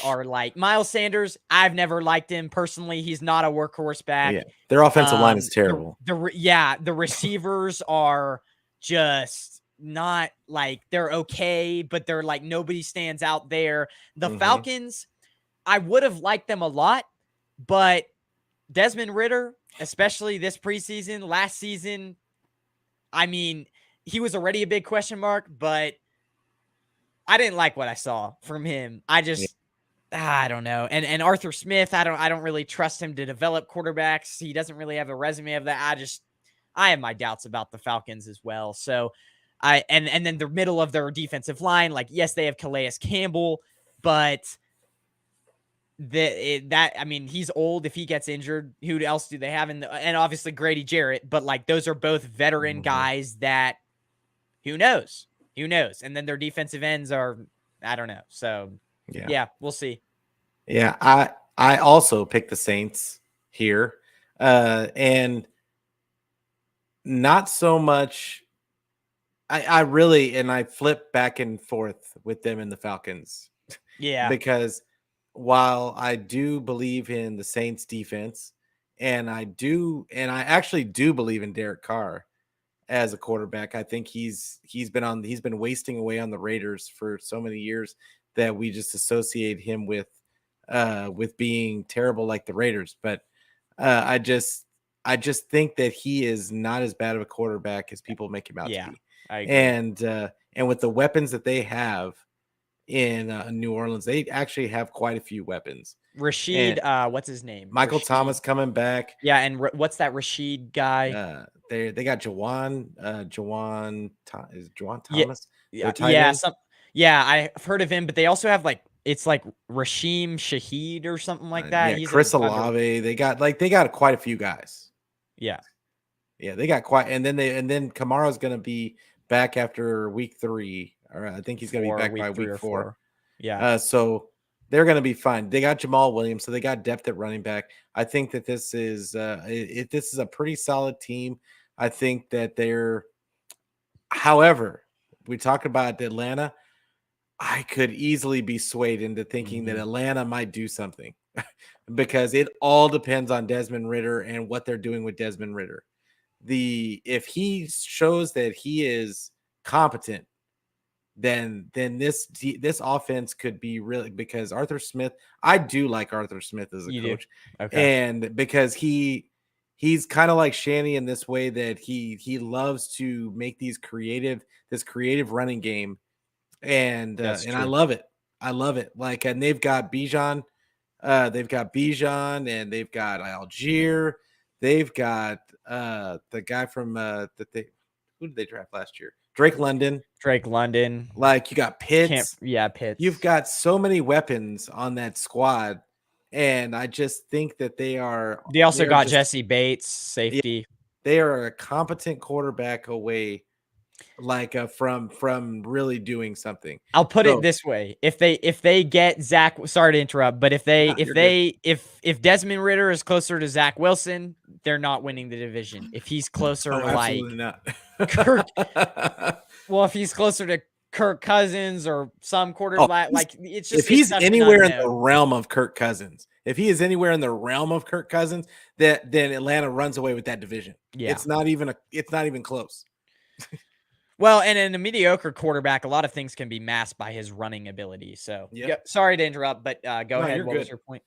I've never liked him personally. He's not a workhorse back. Yeah, their offensive line is terrible. The receivers are just not they're okay, but they're nobody stands out there. The Falcons, I would have liked them a lot, but Desmond Ridder, especially this preseason, last season, he was already a big question mark, but I didn't like what I saw from him. I don't know. And Arthur Smith, I don't really trust him to develop quarterbacks. He doesn't really have a resume of that. I have my doubts about the Falcons as well. So and then the middle of their defensive line, yes, they have Calais Campbell, but he's old. If he gets injured, who else do they have and obviously Grady Jarrett, but those are both veteran guys that who knows? And then their defensive ends are, I don't know. So yeah, we'll see. Yeah. I also picked the Saints here. And not so much. I flip back and forth with them and the Falcons. Yeah. Because while I do believe in the Saints defense, and I actually do believe in Derek Carr as a quarterback, I think he's been wasting away on the Raiders for so many years that we just associate him with with being terrible like the Raiders. But I just think that he is not as bad of a quarterback as people make him out to be. I agree. And with the weapons that they have in New Orleans, they actually have quite a few weapons. Rashid, And what's his name? Michael Rashid. Thomas coming back. Yeah, and what's that Rashid guy? They got Jawan is Jawan Yeah, Thomas, their yeah, tight yeah. end. Yeah, I've heard of him, but they also have it's like Rashim Shaheed or something like that. Yeah, He's Chris under. Olave. They got quite a few guys. Yeah, Yeah, they got quite, and then Kamara's going to be back after week 3, or I think he's going to be back week by 3 week or 4. 4. Yeah, So they're going to be fine. They got Jamal Williams, so they got depth at running back. I think that this is this is a pretty solid team. I think that they're. However, we talked about Atlanta. I could easily be swayed into thinking that Atlanta might do something because it all depends on Desmond Ridder and what they're doing with Desmond Ridder. If he shows that he is competent, then this offense could be really, because Arthur Smith, I do like Arthur Smith as a you do. coach, Okay, and because he's kind of like Shanny in this way that he loves to make this creative running game, that's and I true. love it. I love it. Like, and they've got Bijan, and they've got Algier. They've got the guy from who did they draft last year? Drake London. Drake London. Like, you got Can't. Pitts. Yeah, You've Pitts. got so many weapons on that squad, and I just think that they are They also they're got just Jesse Bates, yeah, safety. they are a competent quarterback away, like from really doing something. I'll put it So this way: if they get Zach, sorry to interrupt, but you're good. if Desmond Ridder is closer to Zach Wilson, they're not winning the division. If he's Oh, closer, like absolutely not. Kirk, well, if he's closer to Kirk Cousins or some Oh, quarterback, like it's if just it's he's such an anywhere in the unknown. realm of Kirk Cousins, if he is anywhere in the realm of Kirk Cousins, then Atlanta runs away with that division. Yeah. It's not even close. Well, and in a mediocre quarterback, a lot of things can be masked by his running ability. So, Yeah. sorry to interrupt, but go No, ahead. you're What was good. your point?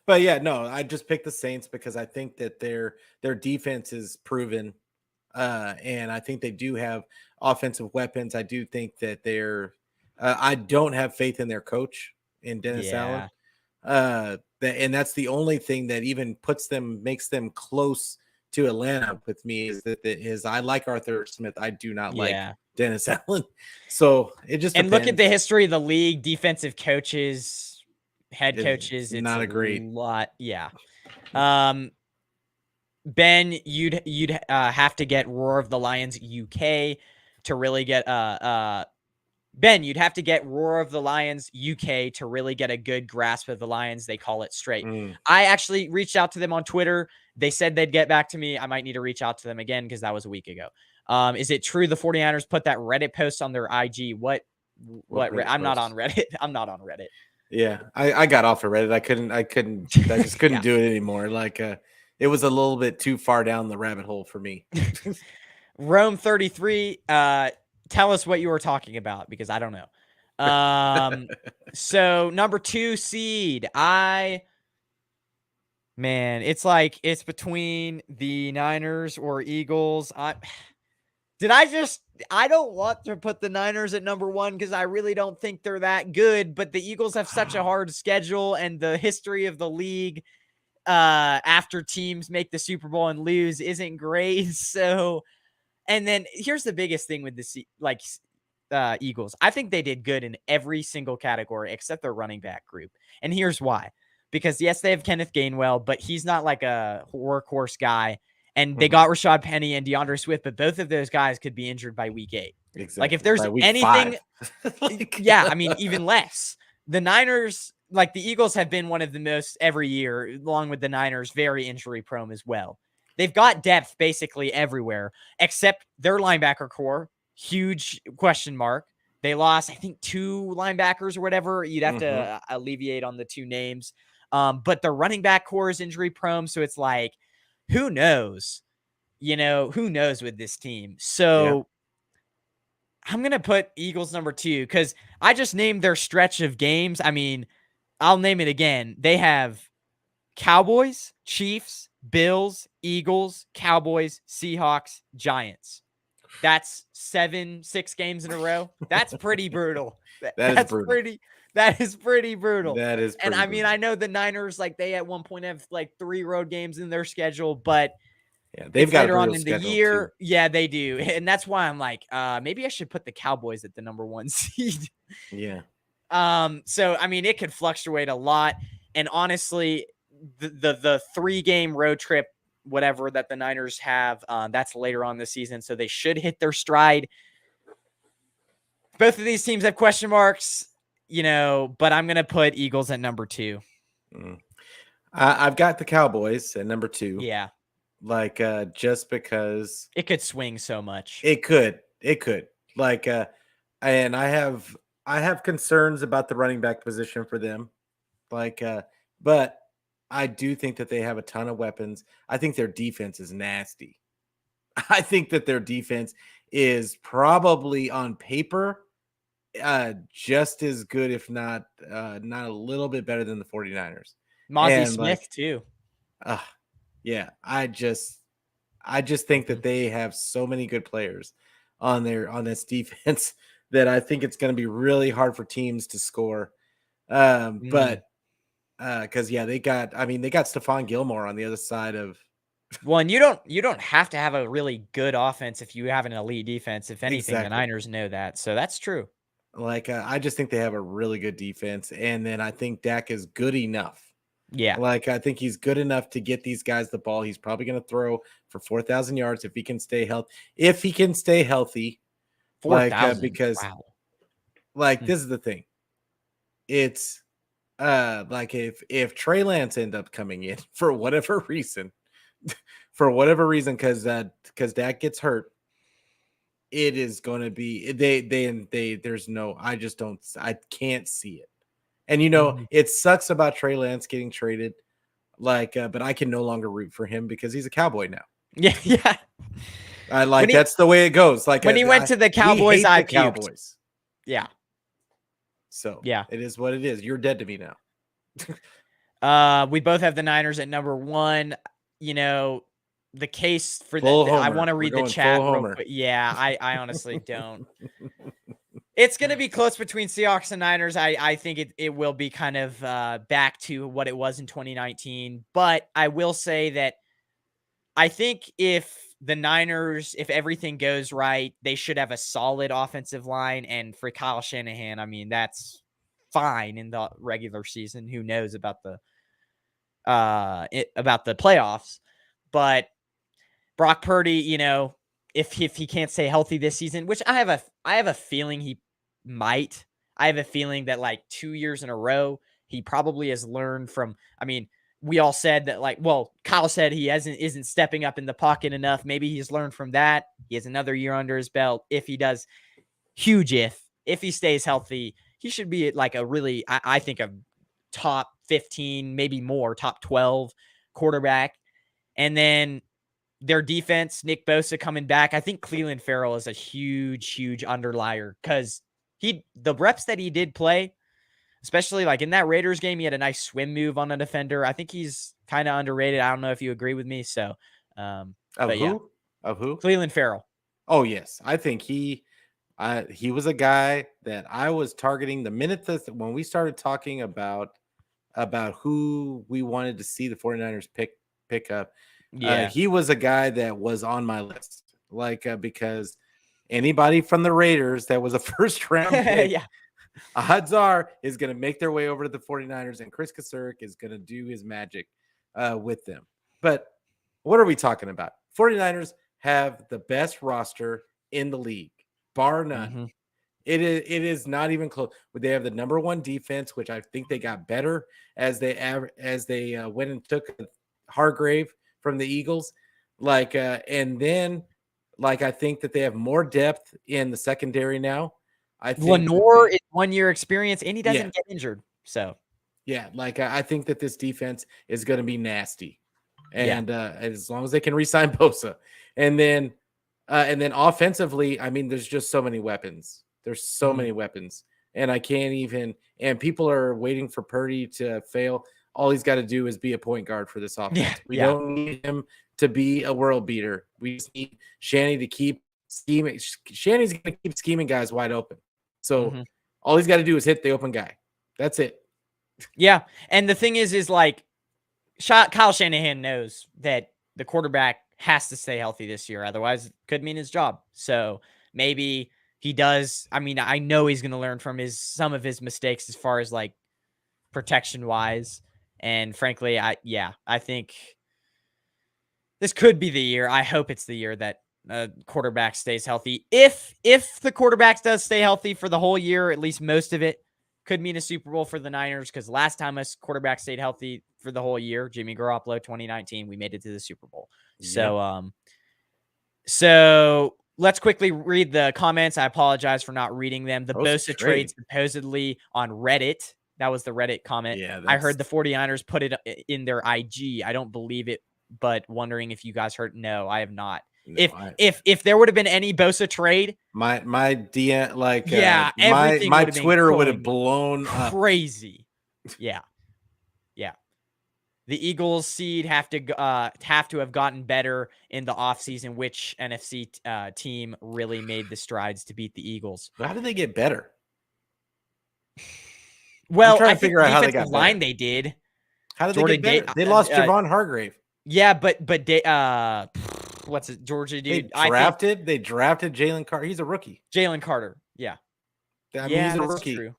But yeah, no, I just picked the Saints because I think that their defense is proven, and I think they do have offensive weapons. I do think that I don't have faith in their coach, in Dennis Allen. Yeah. And that's the only thing that even makes them close to Atlanta with me, is I like Arthur Smith. I do not like Yeah. Dennis Allen. So it just And look at the depends. history of the league, defensive coaches, head It's coaches. It's not a a great. lot. Yeah. Ben, you'd have to get Roar of the Lions UK to really get Ben, you'd have to get Roar of the Lions UK to really get a good grasp of the Lions. They call it straight. I actually reached out to them on Twitter. They said they'd get back to me. I might need to reach out to them again because that was a week ago. Is it true the 49ers put that Reddit post on their IG? What I'm not on Reddit. I'm not on Reddit. Yeah, I got off of Reddit. I just couldn't do it anymore. Like, it was a little bit too far down the rabbit hole for me. Rome 33, tell us what you were talking about because I don't know. So number 2 seed, man, it's between the Niners or Eagles. I don't want to put the Niners at number 1 because I really don't think they're that good, but the Eagles have such a hard schedule, and the history of the league after teams make the Super Bowl and lose isn't great. So, and then here's the biggest thing with the Eagles. I think they did good in every single category except their running back group. And here's why. Because yes, they have Kenneth Gainwell, but he's not like a workhorse guy. And they got Rashad Penny and DeAndre Swift, but both of those guys could be injured by week 8. Exactly. Like if there's by week anything, 5. yeah, I mean, even less. The Niners, like the Eagles have been one of the most every year, along with the Niners, very injury prone as well. They've got depth basically everywhere, except their linebacker core, huge question mark. They lost, I think, 2 linebackers or whatever. You'd have to alleviate on the 2 names. But the running back core is injury prone. So it's like, who knows? Who knows with this team? So I'm going to put Eagles number 2 because I just named their stretch of games. I mean, I'll name it again. They have Cowboys, Chiefs, Bills, Eagles, Cowboys, Seahawks, Giants. That's 6 games in a row. That's pretty brutal. That is That's brutal. that is pretty brutal. That is And pretty I mean, brutal. I know the Niners, like they at one point have like 3 road games in their schedule, but Yeah, they've it's got a later on brutal in the schedule too. year. Yeah, they do. And that's why I'm like, maybe I should put the Cowboys at the number 1 seed. Yeah. So I mean, it could fluctuate a lot. And honestly, the 3-game road trip, whatever that the Niners have, that's later on this season. So they should hit their stride. Both of these teams have question marks, but I'm going to put Eagles at number 2. Mm. I've got the Cowboys at number 2. Yeah. Like, just because it could swing so much. It could. Like, and I have concerns about the running back position for them. Like, but I do think that they have a ton of weapons. I think their defense is nasty. I think that their defense is probably on paper just as good, if not a little bit better than the 49ers. Mozzie Smith too. Yeah, I just think that they have so many good players on this defense that I think it's going to be really hard for teams to score. But because they got Stephon Gilmore on the other side of. Well, and you don't have to have a really good offense if you have an elite defense. If anything, Exactly. The Niners know that, so that's true. Like, I just think they have a really good defense, and then I think Dak is good enough. Yeah. Like, I think he's good enough to get these guys the ball. He's probably going to throw for 4,000 yards if he can stay healthy. 4,000. Because, wow. This is the thing. It's like if Trey Lance end up coming in for whatever reason, because Dak gets hurt, it is going to be there's no, I can't see it. And it sucks about Trey Lance getting traded, but I can no longer root for him because he's a Cowboy now. Yeah. That's the way it goes. Like, when he went to the Cowboys, I puked. Cowboys. Yeah. So yeah, it is what it is. You're dead to me now. We both have the Niners at number 1. The case for that. I want to read the chat real quick. Yeah, I honestly don't. It's going to be close between Seahawks and Niners. I think it will be kind of back to what it was in 2019. But I will say that I think if the Niners, if everything goes right, they should have a solid offensive line. And for Kyle Shanahan, I mean, that's fine in the regular season. Who knows about the playoffs? But Brock Purdy, if he can't stay healthy this season, which I have a feeling he might. I have a feeling that like 2 years in a row, he probably has learned from. I mean, we all said that Kyle said he isn't stepping up in the pocket enough. Maybe he's learned from that. He has another year under his belt. If he does, huge if he stays healthy, he should be like a really, I think, a top 15, maybe more, top 12 quarterback. And then their defense, Nick Bosa coming back. I think Cleveland Farrell is a huge, huge underlier because the reps that he did play, especially like in that Raiders game, he had a nice swim move on a defender. I think he's kind of underrated. I don't know if you agree with me. So, of who? Of who? Cleveland Farrell. Oh yes, I think he was a guy that I was targeting the minute when we started talking about who we wanted to see the 49ers pick up. Yeah, he was a guy that was on my list, because anybody from the Raiders that was a first round pick, yeah, odds are is going to make their way over to the 49ers, and Chris Kasurek is going to do his magic with them. But what are we talking about? 49ers have the best roster in the league, bar none. Mm-hmm. It is not even close. They have the number 1 defense, which I think they got better as they went and took Hargrave from the Eagles. And then I think that they have more depth in the secondary now. I think Lenore is 1 year experience and he doesn't get injured. So yeah, I think that this defense is going to be nasty. And as long as they can re-sign Bosa. And then offensively, I mean, there's just so many weapons. There's so many weapons. and I can't even. And people are waiting for Purdy to fail. All he's got to do is be a point guard for this offense. We Yeah. don't need him to be a world beater. We just need Shanny to keep scheming. Shanny's going to keep scheming guys wide open. So all he's got to do is hit the open guy. That's it. Yeah. And the thing is like Kyle Shanahan knows that the quarterback has to stay healthy this year. Otherwise, it could mean his job. So maybe he does. I mean, I know he's going to learn from some of his mistakes as far as like protection wise. And frankly, I think this could be the year. I hope it's the year that quarterback stays healthy. If the quarterback does stay healthy for the whole year, at least most of it, could mean a Super Bowl for the Niners, because last time a quarterback stayed healthy for the whole year, Jimmy Garoppolo, 2019, we made it to the Super Bowl. Yep. So let's quickly read the comments. I apologize for not reading them. The Bosa trade supposedly on Reddit. That was the Reddit comment. Yeah, I heard the 49ers put it in their IG. I don't believe it, but wondering if you guys heard. No, I have not. No, if there would have been any Bosa trade, my DM, like, everything my Twitter would have blown crazy. Yeah. The Eagles seed have to have gotten better in the offseason. Which NFC team really made the strides to beat the Eagles? How did they get better? Well, I think how they got line better. They did. How did they get better? They lost Javon Hargrave. Yeah, but what's it? Georgia dude. They drafted Jalen Carter. He's a rookie. Jalen Carter. Yeah. I mean, he's a rookie. True.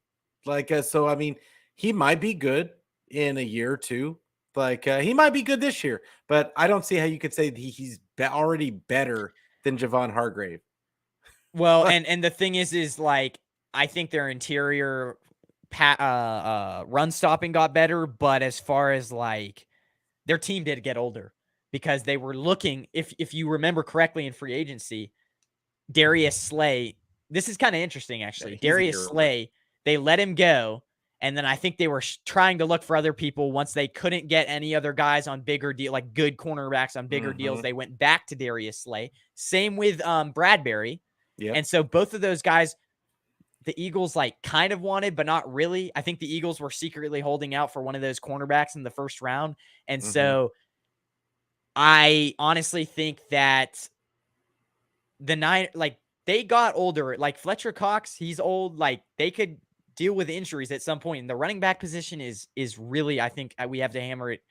Like, so I mean, he might be good in a year or two. Like, he might be good this year, but I don't see how you could say he's already better than Javon Hargrave. Well, and the thing is like, I think their interior run stopping got better, but as far as like their team did get older, because they were looking, if you remember correctly in free agency, Darius Slay, this is kind of interesting actually. Yeah, Darius Slay, they let him go. And then I think they were trying to look for other people. Once they couldn't get any other guys on bigger deal, like good cornerbacks on bigger deals, they went back to Darius Slay. Same with Bradbury. Yeah. And so both of those guys, the Eagles like kind of wanted, but not really. I think the Eagles were secretly holding out for one of those cornerbacks in the first round. And so I honestly think that they got older. Like Fletcher Cox, he's old. Like they could deal with injuries at some point. And the running back position is really, I think we have to hammer it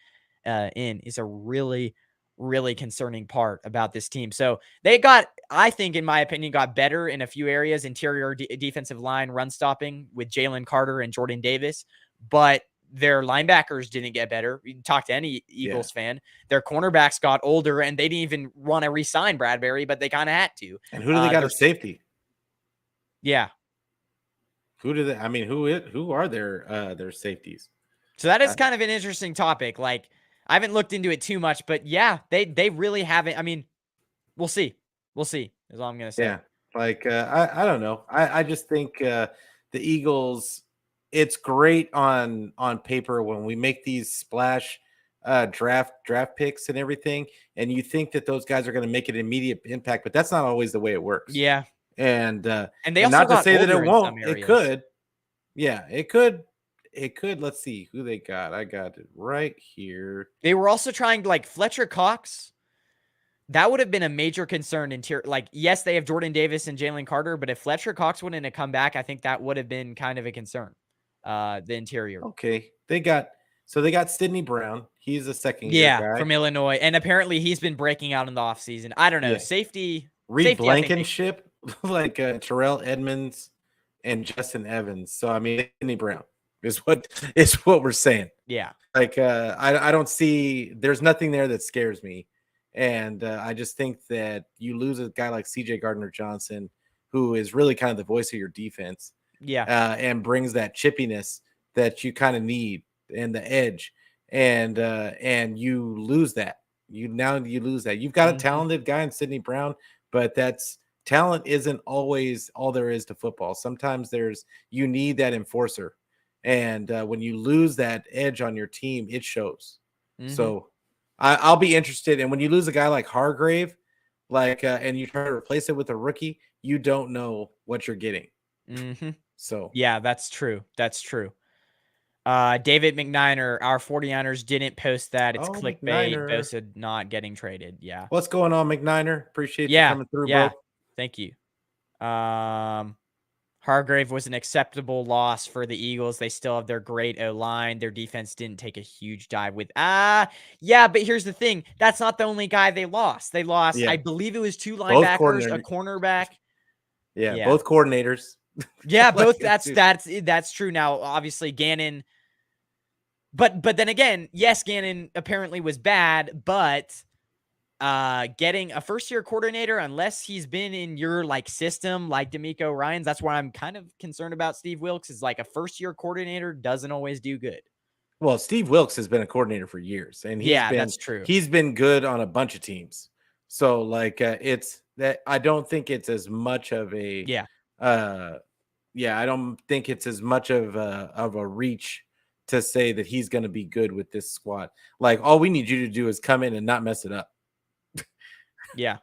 is a really, really concerning part about this team. So they got, I think, in my opinion, got better in a few areas: interior defensive line, run stopping with Jalen Carter and Jordan Davis, but their linebackers didn't get better. You can talk to any Eagles fan. Their cornerbacks got older, and they didn't even want to re-sign Bradbury, but they kind of had to. And who do they got at safety? Yeah. Who do they? I mean, who are their safeties? So that is kind of an interesting topic. Like, I haven't looked into it too much, but yeah, they really haven't. I mean, we'll see. We'll see. Is all I'm gonna say. Yeah, like I don't know. I just think the Eagles. It's great on paper when we make these splash draft picks and everything, and you think that those guys are going to make an immediate impact, but that's not always the way it works. Yeah. And they also not got to say that it won't. It could. Yeah, it could. It could. Let's see who they got. I got it right here. They were also trying to, like, Fletcher Cox. That would have been a major concern like, yes, they have Jordan Davis and Jalen Carter, but if Fletcher Cox wouldn't have come back, I think that would have been kind of a concern. The interior. Okay. They got Sidney Brown. He's a second year guy from Illinois. And apparently he's been breaking out in the offseason. I don't know. Yeah. Safety. Reed Blankenship, like Terrell Edmonds and Justin Evans. So I mean, Sidney Brown is what we're saying. Yeah. Like I don't see, there's nothing there that scares me. And I just think that you lose a guy like CJ Gardner-Johnson, who is really kind of the voice of your defense. Yeah. And brings that chippiness that you kind of need and the edge. And you lose that. You lose that. You've got a talented guy in Sidney Brown, but talent isn't always all there is to football. Sometimes you need that enforcer. And when you lose that edge on your team, it shows. So I'll be interested. And when you lose a guy like Hargrave, and you try to replace it with a rookie, you don't know what you're getting. So yeah, that's true. That's true. David McNiner, our 49ers didn't post that. It's clickbait. McNiner, Bosa not getting traded. Yeah. what's going on, McNiner? Appreciate you Yeah. coming through, Yeah. bro. Thank you. Hargrave was an acceptable loss for the Eagles. They still have their great O-line. Their defense didn't take a huge dive with yeah, but here's the thing. That's not the only guy they lost. They lost, I Yeah, believe it was 2 both linebackers, a coordinator. cornerback. Yeah, Yeah. both coordinators. Yeah, Like both it's that's true. Now, obviously Gannon, but then again, yes, Gannon apparently was bad, but getting a first-year coordinator, unless he's been in your like system like D'Amico Ryans, that's why I'm kind of concerned about Steve Wilks. Is like a first-year coordinator doesn't always do good. well, Steve Wilks has been a coordinator for years, and Yeah, that's true. he's been good on a bunch of teams. So like it's that I don't think it's as much of a Yeah, uh yeah, I don't think it's as much of a reach to say that he's going to be good with this squad. Like all we need you to do is come in and not mess it up. yeah.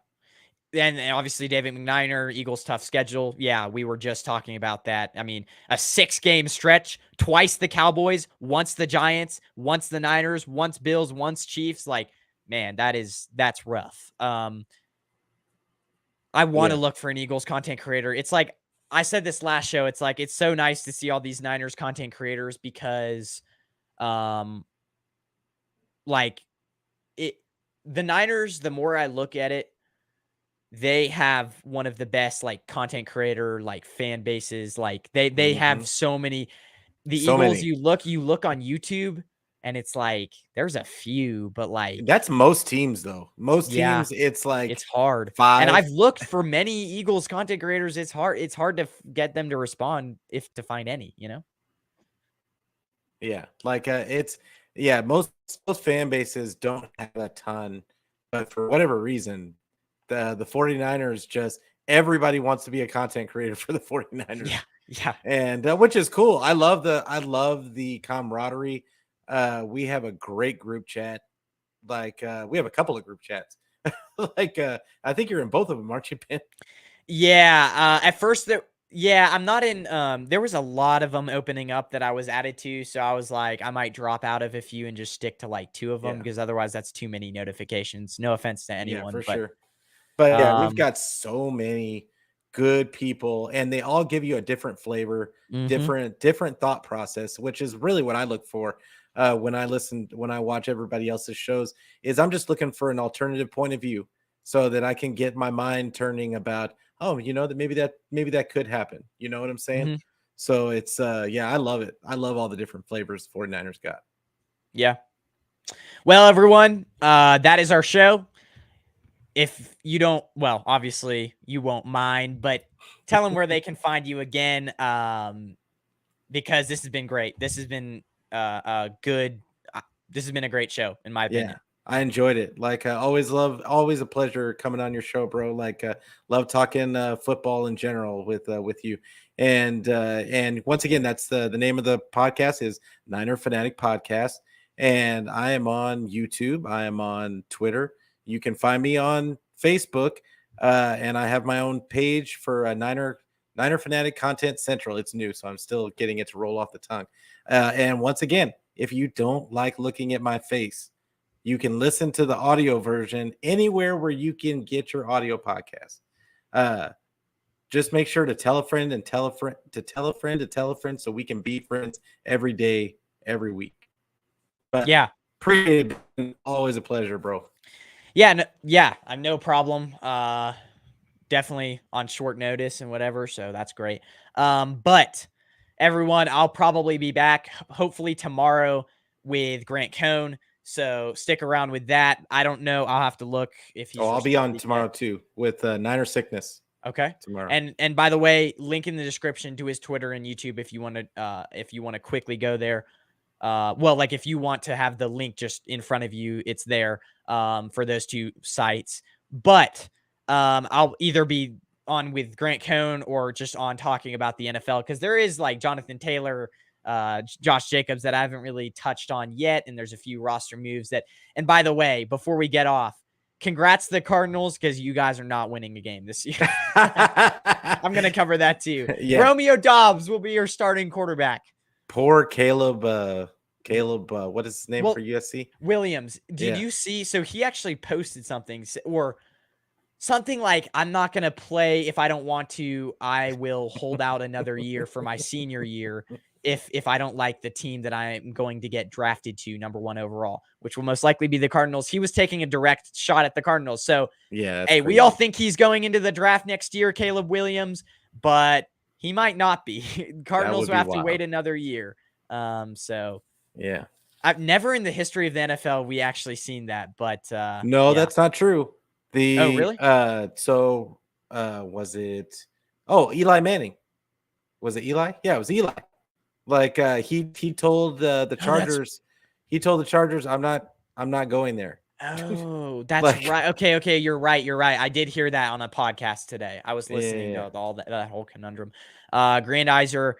And obviously David McNiner, Eagles tough schedule. Yeah, we were just talking about that. I mean, a 6-game stretch, twice the Cowboys, once the Giants, once the Niners, once Bills, once Chiefs. Like, man, that's rough. I want to Yeah. look for an Eagles content creator. It's like I said this last show. It's like it's so nice to see all these Niners content creators because, um, like it, the Niners. The more I look at it, they have one of the best like content creator like fan bases. Like they Hmm. have so many. The So Eagles, many. you look on YouTube, and it's like there's a few, but like That's most teams though. Most yeah, teams it's like it's hard. And 5. I've looked for many Eagles content creators. It's hard. It's hard to get them to respond if to find any, you know? Yeah. Like it's yeah, most fan bases don't have a ton, but for whatever reason, the 49ers just everybody wants to be a content creator for the 49ers. Yeah. Yeah. And which is cool. I love the camaraderie. We have a great group chat. Like we have a couple of group chats. Like I think you're in both of them, aren't you, Ben? Yeah. At first yeah, I'm not in there was a lot of them opening up that I was added to, so I was like I might drop out of a few and just stick to like 2 of them Yeah. because otherwise that's too many notifications. No offense to Yeah, anyone, for but sure. But yeah, we've um got so many good people and they all give you a different flavor, mhm. different thought process, which is really what I look for when I watch everybody else's shows is I'm just looking for an alternative point of view so that I can get my mind turning about, oh, that maybe that could happen. You know what I'm saying? Mhm. So it's yeah, I love it. I love all the different flavors 49ers got. Yeah. Well, everyone, that is our show. If you don't, well, obviously you won't mind, but tell them where they can find you again. Because this has been great. This has been a good. This has been a great show, in my Yeah, opinion. I enjoyed it. Like, always a pleasure coming on your show, bro. Like, love talking football in general with you. And once again, that's the name of the podcast is Niner Fanatic Podcast. And I am on YouTube. I am on Twitter. You can find me on Facebook. And I have my own page for Niner Fanatic Content Central. It's new, so I'm still getting it to roll off the tongue. And once again, if you don't like looking at my face, you can listen to the audio version anywhere where you can get your audio podcast. Uh, just make sure to tell a friend and tell a friend to tell a friend to tell a friend so we can be friends every day, every week. But Yeah, appreciate it. Always a pleasure, bro. yeah, yeah. I'm no problem. Definitely on short notice and whatever, so that's great. But everyone, I'll probably be back hopefully tomorrow with Grant Cohn. So stick around with that. I don't know. I'll have to look if Oh, he's I'll be on responded yet. tomorrow too with Niner Sickness Okay. tomorrow. And by the way, link in the description to his Twitter and YouTube if you want to quickly go there. Well, like if you want to have the link just in front of you, it's there for those 2 sites. But I'll either be on with Grant Cohn or just on talking about the NFL because there is like Jonathan Taylor, Josh Jacobs that I haven't really touched on yet, and there's a few roster moves that. And by the way, before we get off, congrats to the Cardinals because you guys are not winning a game this year. I'm going to cover that too. Yeah. Romeo Doubs will be your starting quarterback. Poor Caleb. What is his name for USC? Williams. Did you see? So he actually posted something or something like, I'm not going to play if I don't want to. I will hold out another year for my senior year if I don't like the team that I'm going to get drafted to number 1 overall, which will most likely be the Cardinals. He was taking a direct shot at the Cardinals. So, yeah, hey, we all think he's going into the draft next year, Caleb Williams, but he might not be. Cardinals will have to wait another year. So, yeah. I've never in the history of the NFL we actually seen that, but no, yeah. That's not true. Oh, really? Was it? Oh, Eli Manning. Was it Eli? Yeah, it was Eli. Like he told the Chargers, he told the Chargers, I'm not going there. Oh, that's right. Okay, you're right. I did hear that on a podcast today. I was listening to all that whole conundrum. Grandizer,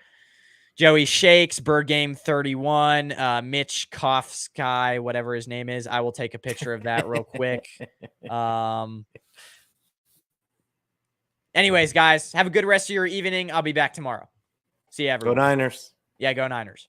Joey Shakes, Bird Game 31, Mitch Kofsky, whatever his name is. I will take a picture of that real quick. Anyways, guys, have a good rest of your evening. I'll be back tomorrow. See you, everyone. Go Niners. Yeah, go Niners.